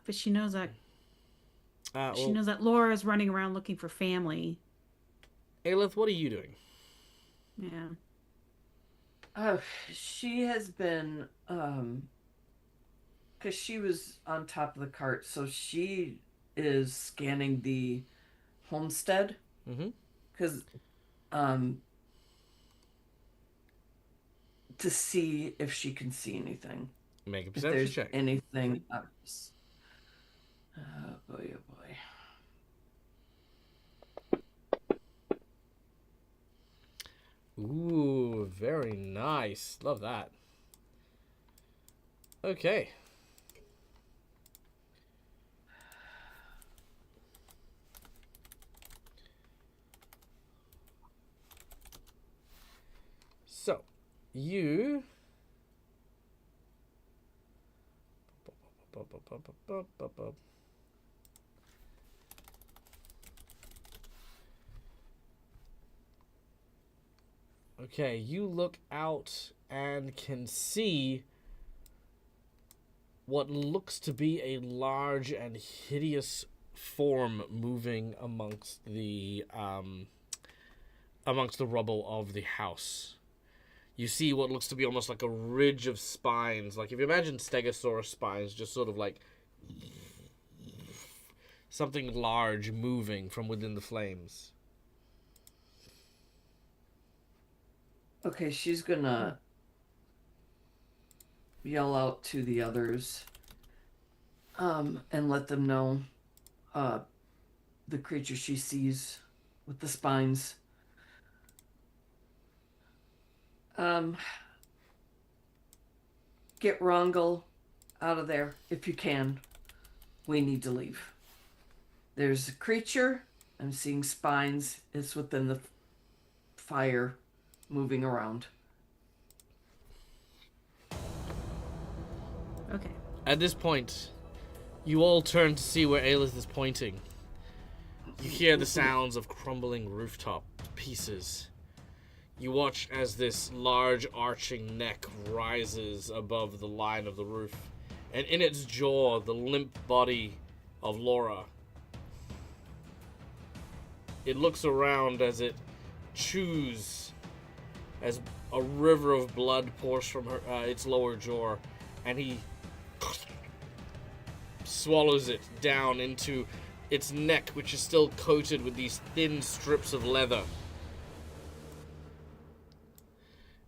but she knows that Laura is running around looking for family. Aelith, what are you doing? Yeah. She has been, because she was on top of the cart, so she is scanning the homestead. Mm-hmm. Because, to see if she can see anything. Make a If perception there's check. anything else. Oh boy, oh boy. Ooh, very nice. Love that. Okay. So, you... Okay, you look out and can see what looks to be a large and hideous form moving amongst the rubble of the house. You see what looks to be almost like a ridge of spines. Like if you imagine Stegosaurus spines, just sort of like something large moving from within the flames. Okay, she's gonna yell out to the others, and let them know, the creature she sees with the spines. Get Rongel out of there if you can. We need to leave. There's a creature. I'm seeing spines. It's within the fire, moving around. Okay. At this point, you all turn to see where Aelith is pointing. You hear the sounds of crumbling rooftop pieces. You watch as this large arching neck rises above the line of the roof, and in its jaw, the limp body of Laura. It looks around as it chews, as a river of blood pours from her, its lower jaw, and he swallows it down into its neck, which is still coated with these thin strips of leather.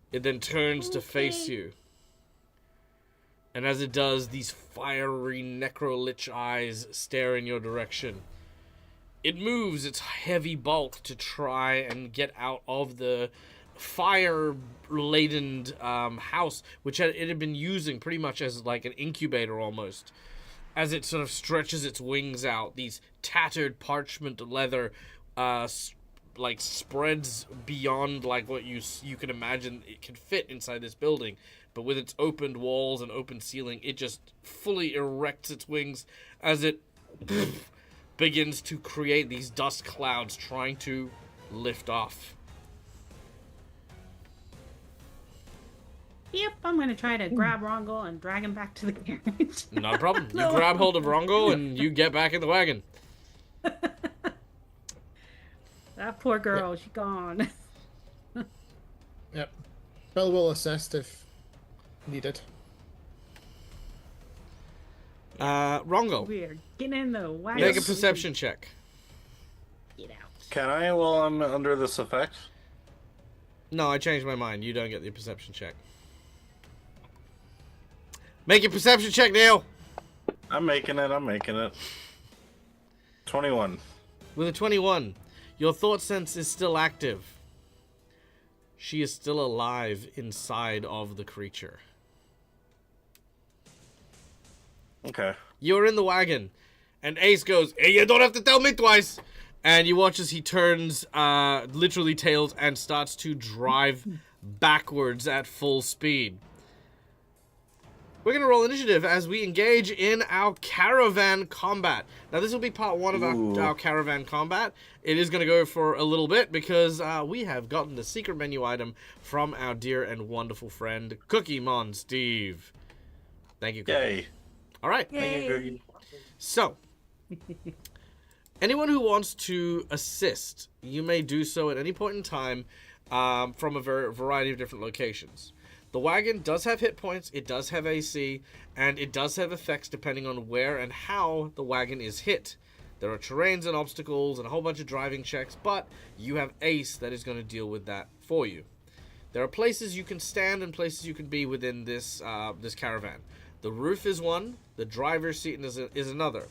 It then turns to face you. And as it does, these fiery necrolich eyes stare in your direction. It moves its heavy bulk to try and get out of the fire-laden house, which it had been using pretty much as like an incubator almost. As it sort of stretches its wings out, these tattered parchment leather like spreads beyond like what you can imagine it can fit inside this building, but with its opened walls and open ceiling, it just fully erects its wings as it begins to create these dust clouds trying to lift off. Yep, I'm gonna try to grab Rongol and drag him back to the carriage. Not a problem. You grab hold of Rongol and you get back in the wagon. That poor girl, she's gone. Yep. Bill will assist if needed. Rongol, We're getting in the wagon. make a perception check. Get out. Can I while I'm under this effect? No, I changed my mind. You don't get the perception check. Make your perception check, Neil! I'm making it. 21. With a 21, your thought sense is still active. She is still alive inside of the creature. Okay. You're in the wagon, and Ace goes, "Hey, you don't have to tell me twice!" And you watch as he turns, literally tails, and starts to drive backwards at full speed. we're going to roll initiative as we engage in our caravan combat. Now, this will be part one of our caravan combat. It is going to go for a little bit because we have gotten the secret menu item from our dear and wonderful friend, Cookie Mon Steve. Thank you, Cookie. Yay. All right. Yay. So, anyone who wants to assist, you may do so at any point in time from a variety of different locations. The wagon does have hit points, it does have AC, and it does have effects depending on where and how the wagon is hit. There are terrains and obstacles and a whole bunch of driving checks, but you have Ace that is going to deal with that for you. There are places you can stand and places you can be within this this caravan. The roof is one, the driver's seat is another.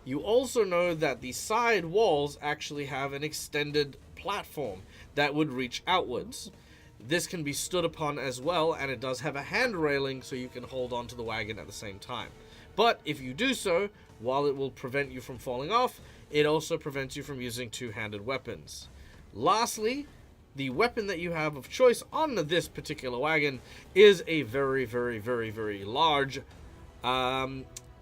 You also know that the side walls actually have an extended platform that would reach outwards. This can be stood upon as well, and it does have a hand railing so you can hold onto the wagon at the same time. But if you do so, while it will prevent you from falling off, it also prevents you from using two-handed weapons. Lastly, the weapon that you have of choice on this particular wagon is a very, very, very, very large,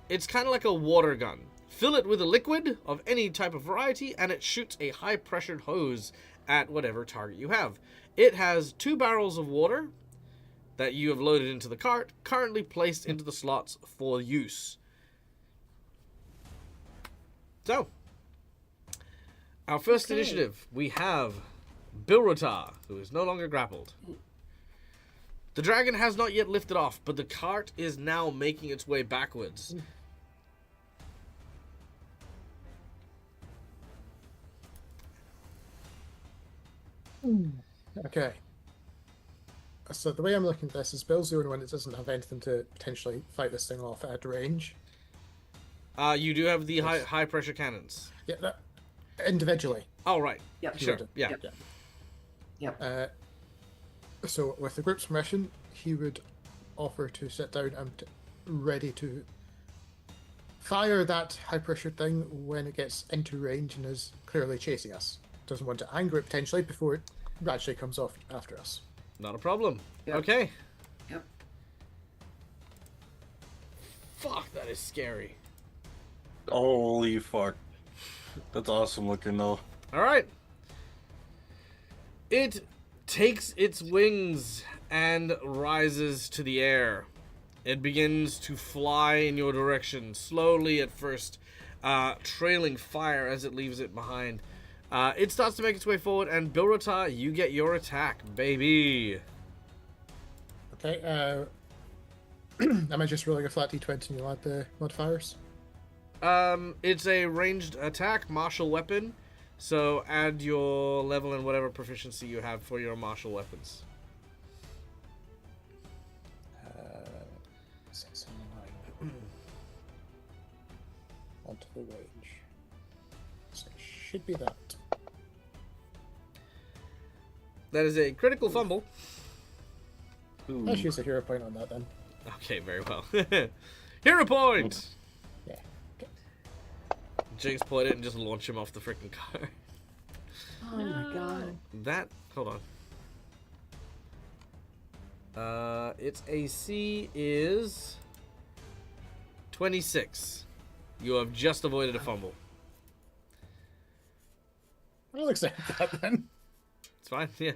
it's kind of like a water gun. Fill it with a liquid of any type of variety, and it shoots a high-pressured hose at whatever target you have. It has 2 barrels of water that you have loaded into the cart, currently placed into the slots for use. So, our first initiative, we have Bilrotar, who is no longer grappled. The dragon has not yet lifted off, but the cart is now making its way backwards. Okay. So the way I'm looking at this is Bill's the only one that doesn't have anything to potentially fight this thing off at range. You do have the high pressure cannons. Yeah, that, individually. Oh, right. Yep. Sure. Yeah. Yep. So with the group's permission, he would offer to sit down and ready to fire that high pressure thing when it gets into range and is clearly chasing us. Doesn't want to anger it potentially before it actually comes off after us. Not a problem. Yep. Okay. Yep. Fuck, that is scary. Holy fuck. That's awesome looking though. Alright. It takes its wings and rises to the air. It begins to fly in your direction, slowly at first, trailing fire as it leaves it behind. It starts to make its way forward, and Bilrotar, you get your attack, baby. Okay, am I just rolling a flat d20 and you'll add the modifiers? It's a ranged attack, martial weapon, so add your level and whatever proficiency you have for your martial weapons. 6 and 9. Onto the range. So it should be that. That is a critical fumble. Ooh. Let's use a hero point on that then. Okay, very well. Hero point! Yeah. Okay. Jinx point it and just launch him off the freaking car. Oh my god. That, hold on. Its AC is 26. You have just avoided a fumble. I'll accept that then. It's fine, yeah.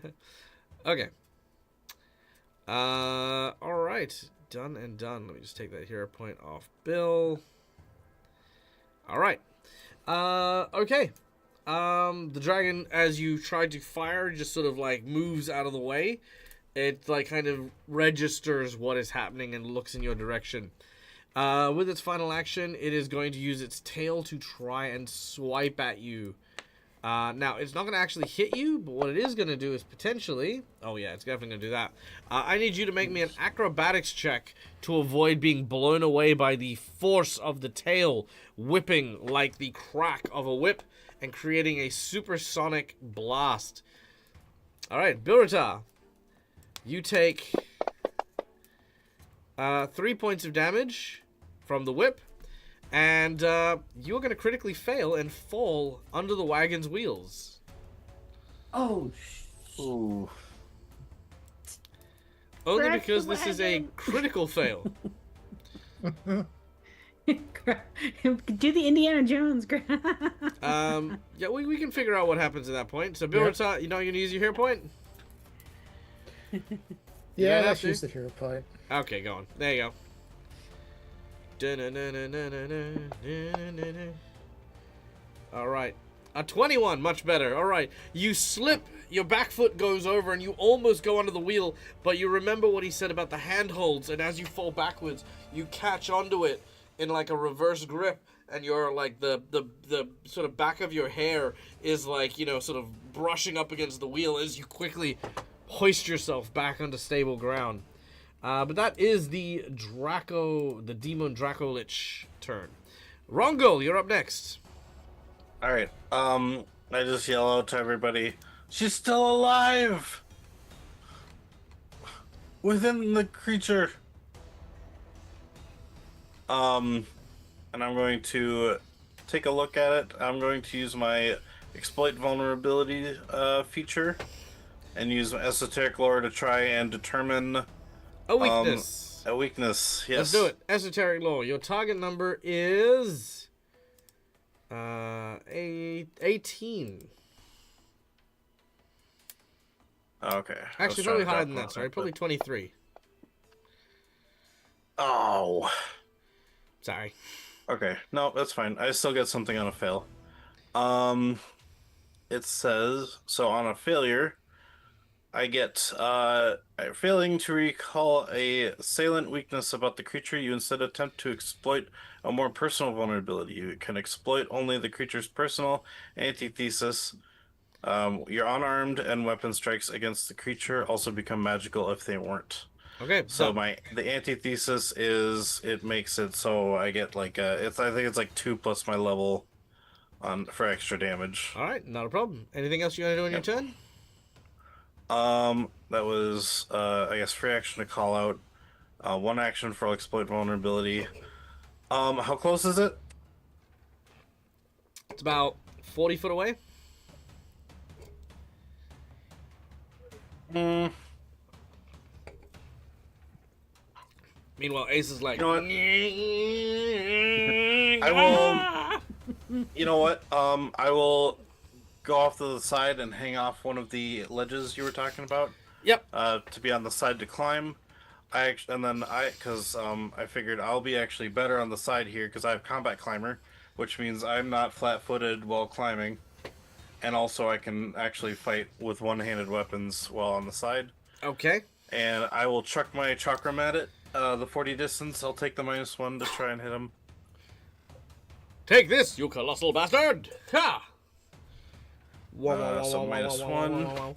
Okay. Alright. Done and done. Let me just take that hero point off Bill. Alright. Okay. The dragon, as you tried to fire, just sort of like moves out of the way. It like kind of registers what is happening and looks in your direction. With its final action, it is going to use its tail to try and swipe at you. Now, it's not going to actually hit you, but what it is going to do is potentially... Oh, yeah, it's definitely going to do that. I need you to make me an acrobatics check to avoid being blown away by the force of the tail whipping like the crack of a whip and creating a supersonic blast. All right, Bilrotar, you take 3 points of damage from the whip. And you're going to critically fail and fall under the wagon's wheels. Oh, Ooh. Only Crash because the this is a wagon. critical fail. Do the Indiana Jones. Yeah, we can figure out what happens at that point. So, Bill, Yep. you know you're gonna use your hero point? Yeah, don't have let's to. use the hero point. Okay, go on. There you go. All right. A 21, much better. All right. You slip, your back foot goes over, and you almost go under the wheel, but you remember what he said about the handholds, and as you fall backwards, you catch onto it in like a reverse grip, and you're like the sort of back of your hair is like, you know, sort of brushing up against the wheel as you quickly hoist yourself back onto stable ground. But that is the Demon Draco Lich turn. Rongol, you're up next. All right. I just yell out to everybody, "She's still alive! Within the creature!" And I'm going to take a look at it. I'm going to use my exploit vulnerability feature and use esoteric lore to try and determine A weakness. a weakness. Yes. Let's do it. Esoteric lore. Your target number is 18. Okay. Actually, probably higher than that. Sorry, probably 23. Oh. Sorry. Okay. No, that's fine. I still get something on a fail. It says so on a failure. I get failing to recall a salient weakness about the creature. You instead attempt to exploit a more personal vulnerability. You can exploit only the creature's personal antithesis. Your unarmed and weapon strikes against the creature also become magical if they weren't. Okay. So the antithesis is it makes it so I get like I think it's like 2 plus my level for extra damage. All right, not a problem. Anything else you want to do on your turn? That was I guess free action to call out, 1 action for exploit vulnerability. How close is it? It's about 40 foot away. Meanwhile, Ace is like, You know what? I will. You know what? I will go off to the side and hang off one of the ledges you were talking about. Yep. To be on the side to climb. I figured I'll be actually better on the side here because I have combat climber, which means I'm not flat-footed while climbing, and also I can actually fight with one-handed weapons while on the side. Okay. And I will chuck my chakram at it. The 40 distance. I'll take the -1 to try and hit him. Take this, you colossal bastard! Ha! So -1.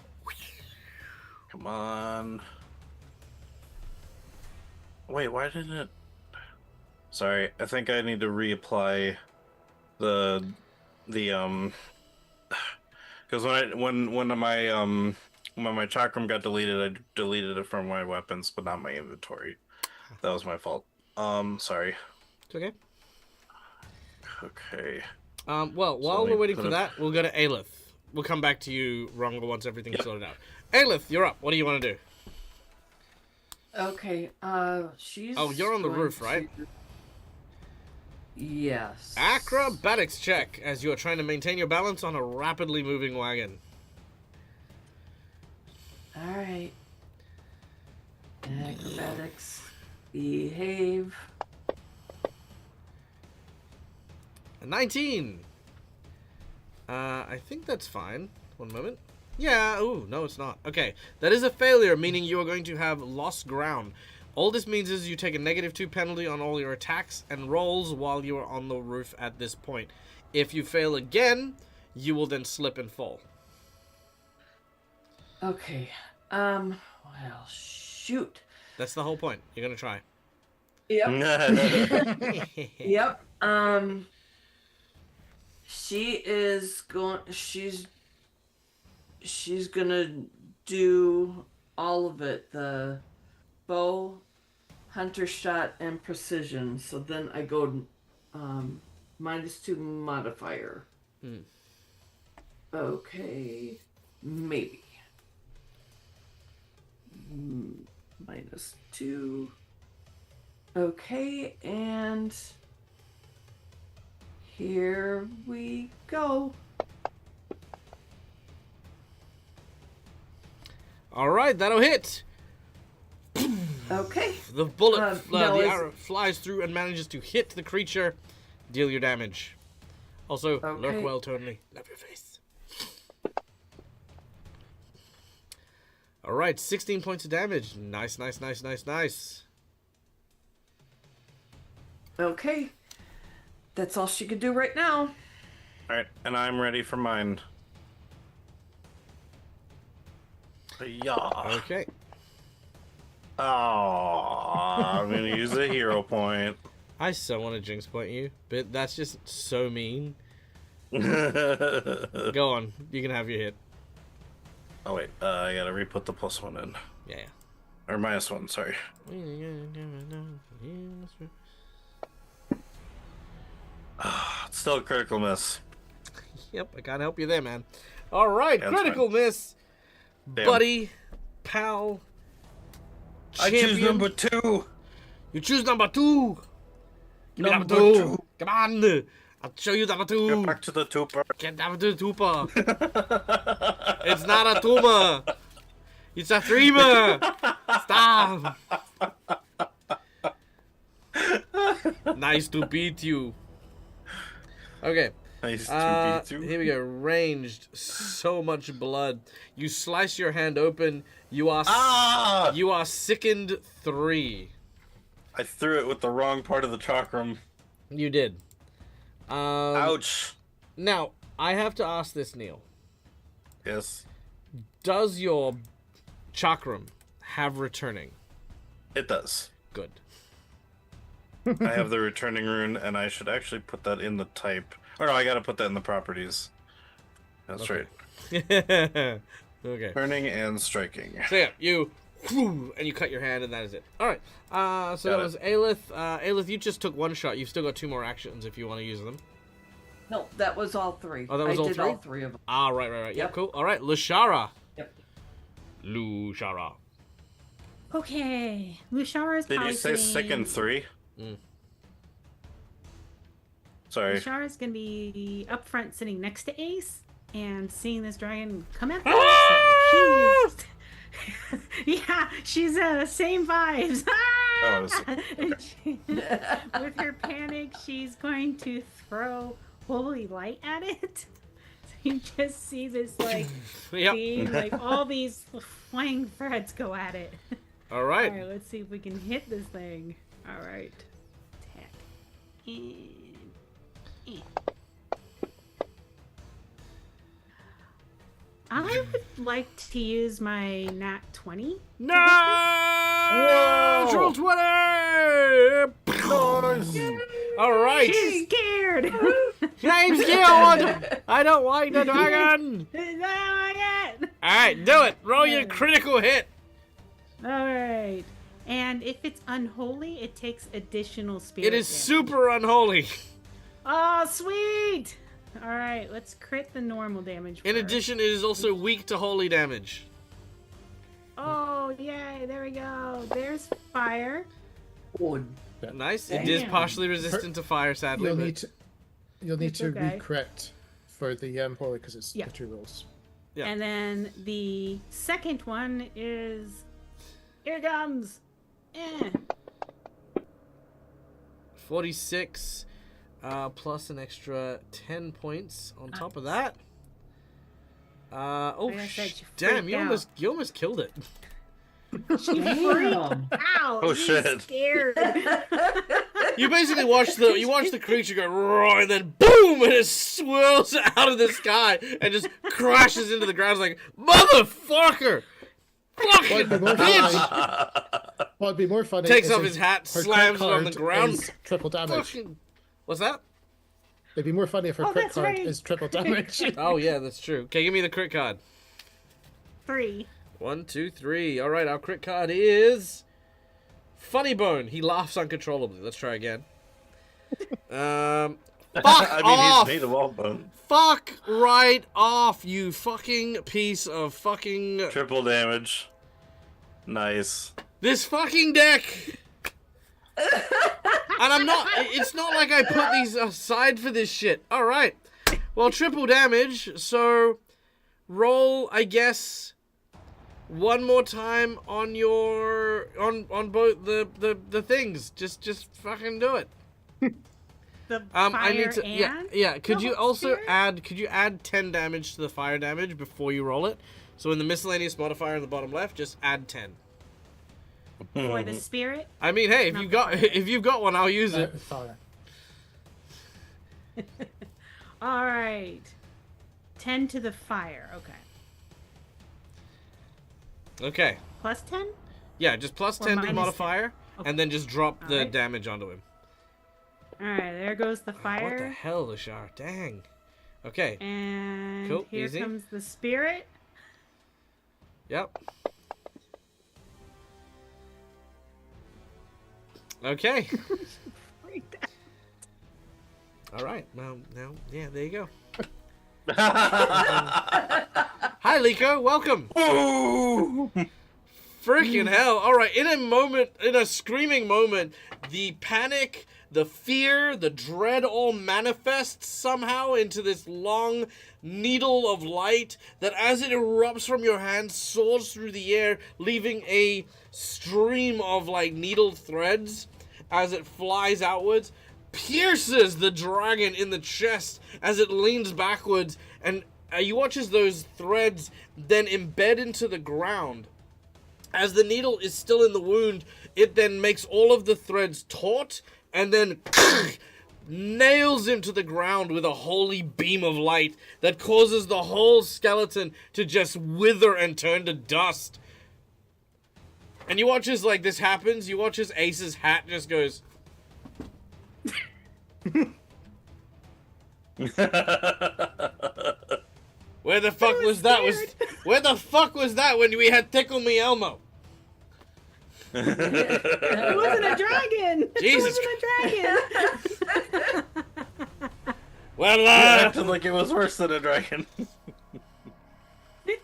Come on. Wait, why didn't it? Sorry, I think I need to reapply the because when my chakram got deleted, I deleted it from my weapons, but not my inventory. That was my fault. Sorry. It's okay. Okay. Well, while let me we're waiting put for it- that, we'll go to Aelith. We'll come back to you, Rongo, once everything's sorted out. Aelith, you're up. What do you want to do? Okay, she's. Oh, you're on the going roof, right? Yes. Acrobatics check as you are trying to maintain your balance on a rapidly moving wagon. Alright. Acrobatics. Behave. A 19. I think that's fine. One moment. Yeah, ooh, no, it's not. Okay, that is a failure, meaning you are going to have lost ground. All this means is you take a -2 penalty on all your attacks and rolls while you are on the roof at this point. If you fail again, you will then slip and fall. Okay. Well, shoot. That's the whole point. You're gonna try. Yep. Yep. She is going. She's gonna do all of it. The bow, hunter shot, and precision. So then I go -2 modifier. Okay, maybe. -2. Okay, and here we go. All right, that'll hit. Okay. The bullet, now the is- arrow flies through and manages to hit the creature. Deal your damage. Also, lurk Okay. well, Tony. Love your face. All right, 16 points of damage. Nice, nice, nice, nice, nice. Okay. That's all she could do right now. All right, and I'm ready for mine. Yeah. Okay. Oh, I'm gonna use a hero point. I so want to jinx point you, but that's just so mean. Oh Go on, you can have your hit. wait, I gotta re-put the +1 in, Yeah. or -1. Sorry. It's still a critical miss. Yep, I can't help you there, man. All right, That's critical miss, Damn. buddy, pal, I choose champion. number 2. You choose number 2. Give me Number number 2. two. Come on, I'll show you number 2. Get back to the tuber. Get down to the tuber. It's not a tumor. It's a dreamer. Stop. Nice to beat you. Okay. Nice to beat you. Here we go. Ranged. So much blood. You slice your hand open. You are Ah! you are sickened 3. I threw it with the wrong part of the chakram. You did. Ouch. Now, I have to ask this, Neil. Yes, Does your chakram have returning? it does. Good. I have the returning rune, and I should actually put that in the type. Or no, I gotta put that in the properties. That's Okay. right. Okay. Turning and striking. So yeah, you and you cut your hand, and that is it. All right. So Got that it. was Aelith. Aelith, you just took 1 shot. You've still got 2 more actions if you want to use them. No, that was all 3. Oh, that was I all did 3? all 3 of them. Ah, right. Yeah, Yep. cool. All right, Lushara. Yep. Lushara. Okay, Lushara's Did probably you say sitting- second 3? Mm. Sorry. Lushara's gonna be up front, sitting next to Ace, and seeing this dragon come at her. Ah! So yeah, she's same vibes. Oh, And with her panic, she's going to throw holy light at it. So you just see this like Yep. beam, like all these flying threads go at it. All right. All right, let's see if we can hit this thing. All right, attack. And... I would like to use my nat 20. No! Whoa! Roll 20! All right. She's scared. I'm scared. I don't like the dragon. All right, do it. Roll your critical hit. All right. And if it's unholy, it takes additional spirit. It is damage. super unholy. Oh, sweet. All right, let's crit the normal damage. In first. addition, it is also weak to holy damage. Oh, yay! There we go. There's fire. Good. Nice. It is Damn. partially resistant to fire, sadly. You'll but- need to, you'll need It's to okay. re-crit for the holy because it's Yeah. the 2 rolls. Yeah. And then the second one is here it comes. 46 plus an extra 10 points on top of that. Like I said, she damn, freaked you almost killed it. Damn. Ow! Oh, she's shit. Scared. You basically watch the creature go roar and then boom, and it swirls out of the sky and just crashes into the ground. It's like, motherfucker! Fucking What'd be more bitch! funny, what'd be more funny Takes is off if his hat, her slams crit it on the card ground. is triple damage. Fucking... What's that? It'd be more funny if her Oh, crit that's card right. is triple damage. Oh yeah, that's true. Okay, give me the crit card. 3. 1, 2, 3. All right, our crit card is Funny Bone. He laughs uncontrollably. Let's try again. Fuck I mean, off! he's made of all bone. Fuck right off, you fucking piece of fucking... Triple damage. Nice. This fucking deck! And I'm not, it's not like I put these aside for this shit. All right. Well, triple damage, so roll, I guess, one more time on your, on both the things. Just fucking do it. The I need to, fire yeah. Could the you whole also spirit? could you add 10 damage to the fire damage before you roll it? So in the miscellaneous modifier in the bottom left, just add 10. For the spirit? I mean, hey, Not the fire. if you've got one, I'll use it. Fire. All right. 10 to the fire. Okay. Okay. Plus 10? Yeah, just plus Or 10 to the minus modifier, 10. and then just drop the Alright. damage onto him. All right, there goes the What the fire. hell, Lashar? Dang. Okay. And Cool, here easy. comes the spirit. Yep. Okay. All right. Well, now, yeah, there you go. Hi, Liko. Welcome. Ooh! Freaking hell. All right. In a screaming moment, the panic, the fear, the dread all manifests somehow into this long needle of light that, as it erupts from your hand, soars through the air, leaving a stream of like needled threads as it flies outwards, pierces the dragon in the chest as it leans backwards, and you watch as those threads then embed into the ground. As the needle is still in the wound, it then makes all of the threads taut and then nails him to the ground with a holy beam of light that causes the whole skeleton to just wither and turn to dust. And you watch as like this happens, you watch as Ace's hat just goes. Where the fuck was that? Where the fuck was that when we had Tickle Me Elmo? It wasn't a dragon. Jesus It wasn't a dragon. Well, You acted like it was worse than a dragon. It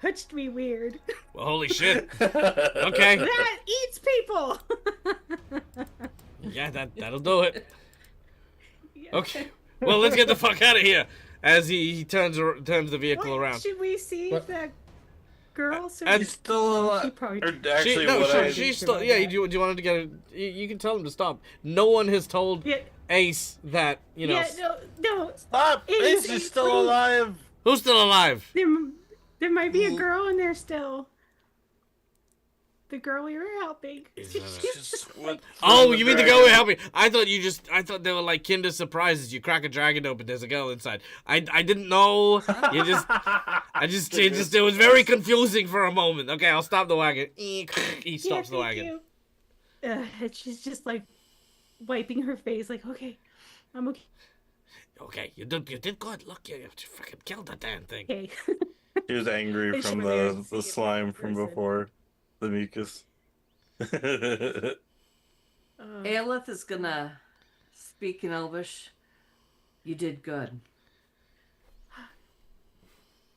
touched me weird. well, holy shit. Okay. That eats people. Yeah, that'll do it. Yeah. Okay. Well, let's get the fuck out of here. As he turns the vehicle What? around. Should we see What? that girl? So And- She's still She alive. probably- Or actually, She's still. Yeah, do you want to get her? You can tell him to stop. No one has told Yeah, Ace that yeah, no. Stop! Ace, Ace is Ace, still please. alive. Who's still alive? There might be a girl in there still. The girl we were helping. Is that a- Just went Oh, from the you mean the dragon. girl we're helping? I thought they were like Kinder surprises. You crack a dragon open, there's a girl inside. I didn't know. It was very confusing for a moment. Okay, I'll stop the wagon. He stops the wagon. And she's just like wiping her face, like, okay, I'm okay. Okay, you did good. Look, you freaking killed that damn thing. Okay. He was angry It's from weird to the see a slime black from person. before. The mucus. Aelith is gonna speak in Elvish. You did good.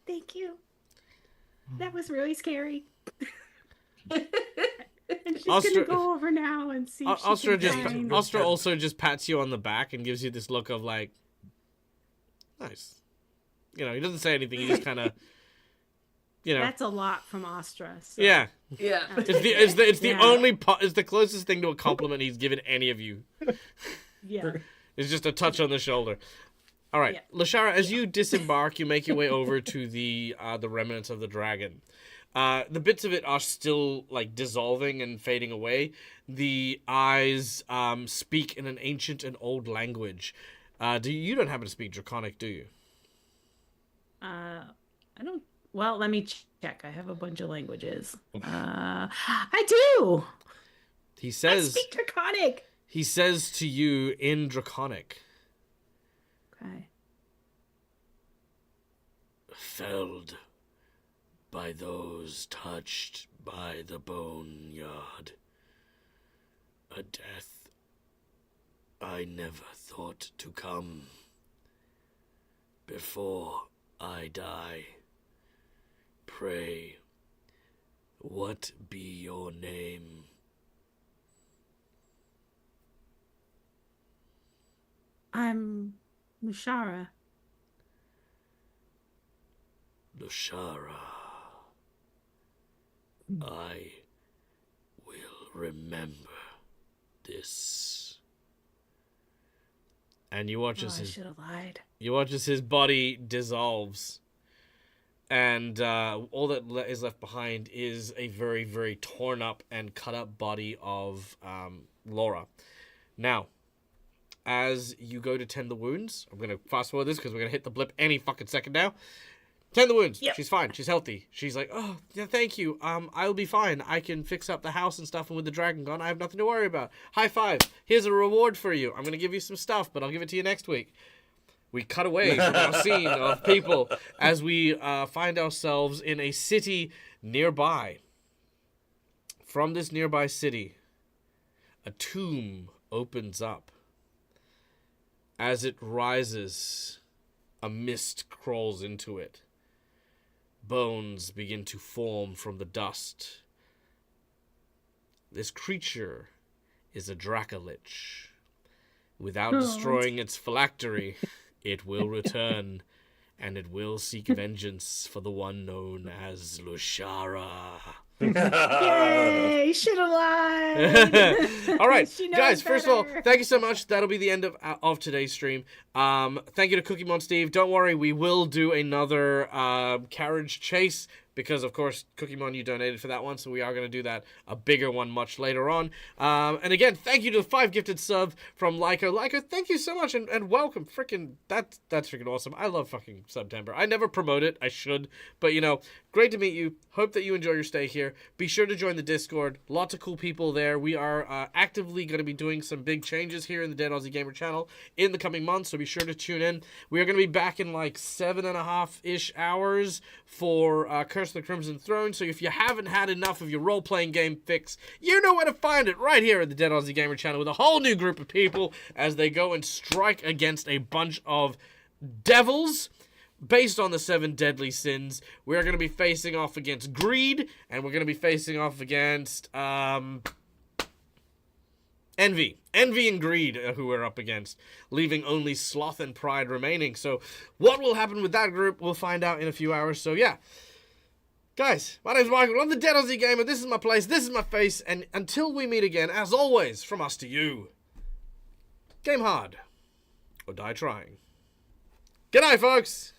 Thank you. That was really scary. And she's Astra- gonna go over now and see if she Astra can find... also just pats you on the back and gives you this look of like, nice. You know, he doesn't say anything. He just kind of, you know, That's a lot from Astra. So. yeah. Yeah. It's the Yeah. only it's the closest thing to a compliment he's given any of you. Yeah. It's just a touch on the shoulder. All right, Yeah. Lashara, as you disembark, you make your way over to the remnants of the dragon. The bits of it are still like dissolving and fading away. The eyes speak in an ancient and old language. You don't happen to speak Draconic, do you? I don't. Well, let me check. I have a bunch of languages. I do. He I says speak Draconic. he says to you in Draconic, Okay. felled by those touched by the boneyard. A death I never thought to come. Before I die, pray, what be your name? I'm Mushara. Lushara, I will remember this. And you watch as I should have lied. his body dissolves, and all that is left behind is a very, very torn up and cut up body of Laura. Now, as you go to tend the wounds, I'm gonna fast forward this because we're gonna hit the blip any fucking second now. Tend the wounds. Yep. She's fine. She's healthy. She's like, oh, yeah, thank you. I'll be fine. I can fix up the house and stuff, and with the dragon gone, I have nothing to worry about. High five. Here's a reward for you. I'm going to give you some stuff, but I'll give it to you next week. We cut away from our scene of people as we find ourselves in a city nearby. From this nearby city, a tomb opens up. As it rises, a mist crawls into it. Bones begin to form from the dust. This creature is a Dracolich. Without destroying its phylactery, it will return, and it will seek vengeance for the one known as Lushara. Yay! Should have lied. All right, She knows guys, first of all, better. thank you so much. That'll be the end of today's stream. Thank you to Cookie Mon Steve. Don't worry, we will do another carriage chase because, of course, Cookie Mon, you donated for that one, so we are going to do that, a bigger one much later on. And again, thank you to the 5 gifted sub from Lyco. Lyco, thank you so much, and welcome. That's freaking awesome. I love fucking September. I never promote it. I should. But, you know, great to meet you. Hope that you enjoy your stay here. Be sure to join the Discord. Lots of cool people there. We are actively going to be doing some big changes here in the Dead Aussie Gamer channel in the coming months, so be sure to tune in. We are going to be back in like 7.5-ish hours for Curse of the Crimson Throne, so if you haven't had enough of your role-playing game fix, you know where to find it, right here at the Dead Aussie Gamer channel with a whole new group of people as they go and strike against a bunch of devils based on the 7 deadly sins. We're going to be facing off against greed, and we're going to be facing off against envy and greed, who we're up against, leaving only sloth and pride remaining. So what will happen with that group, we'll find out in a few hours. So yeah, guys, my name's Michael. I'm the Dead Aussie Gamer. This is my place, this is my face, and until we meet again, as always, from us to you, game hard or die trying. Good night, folks.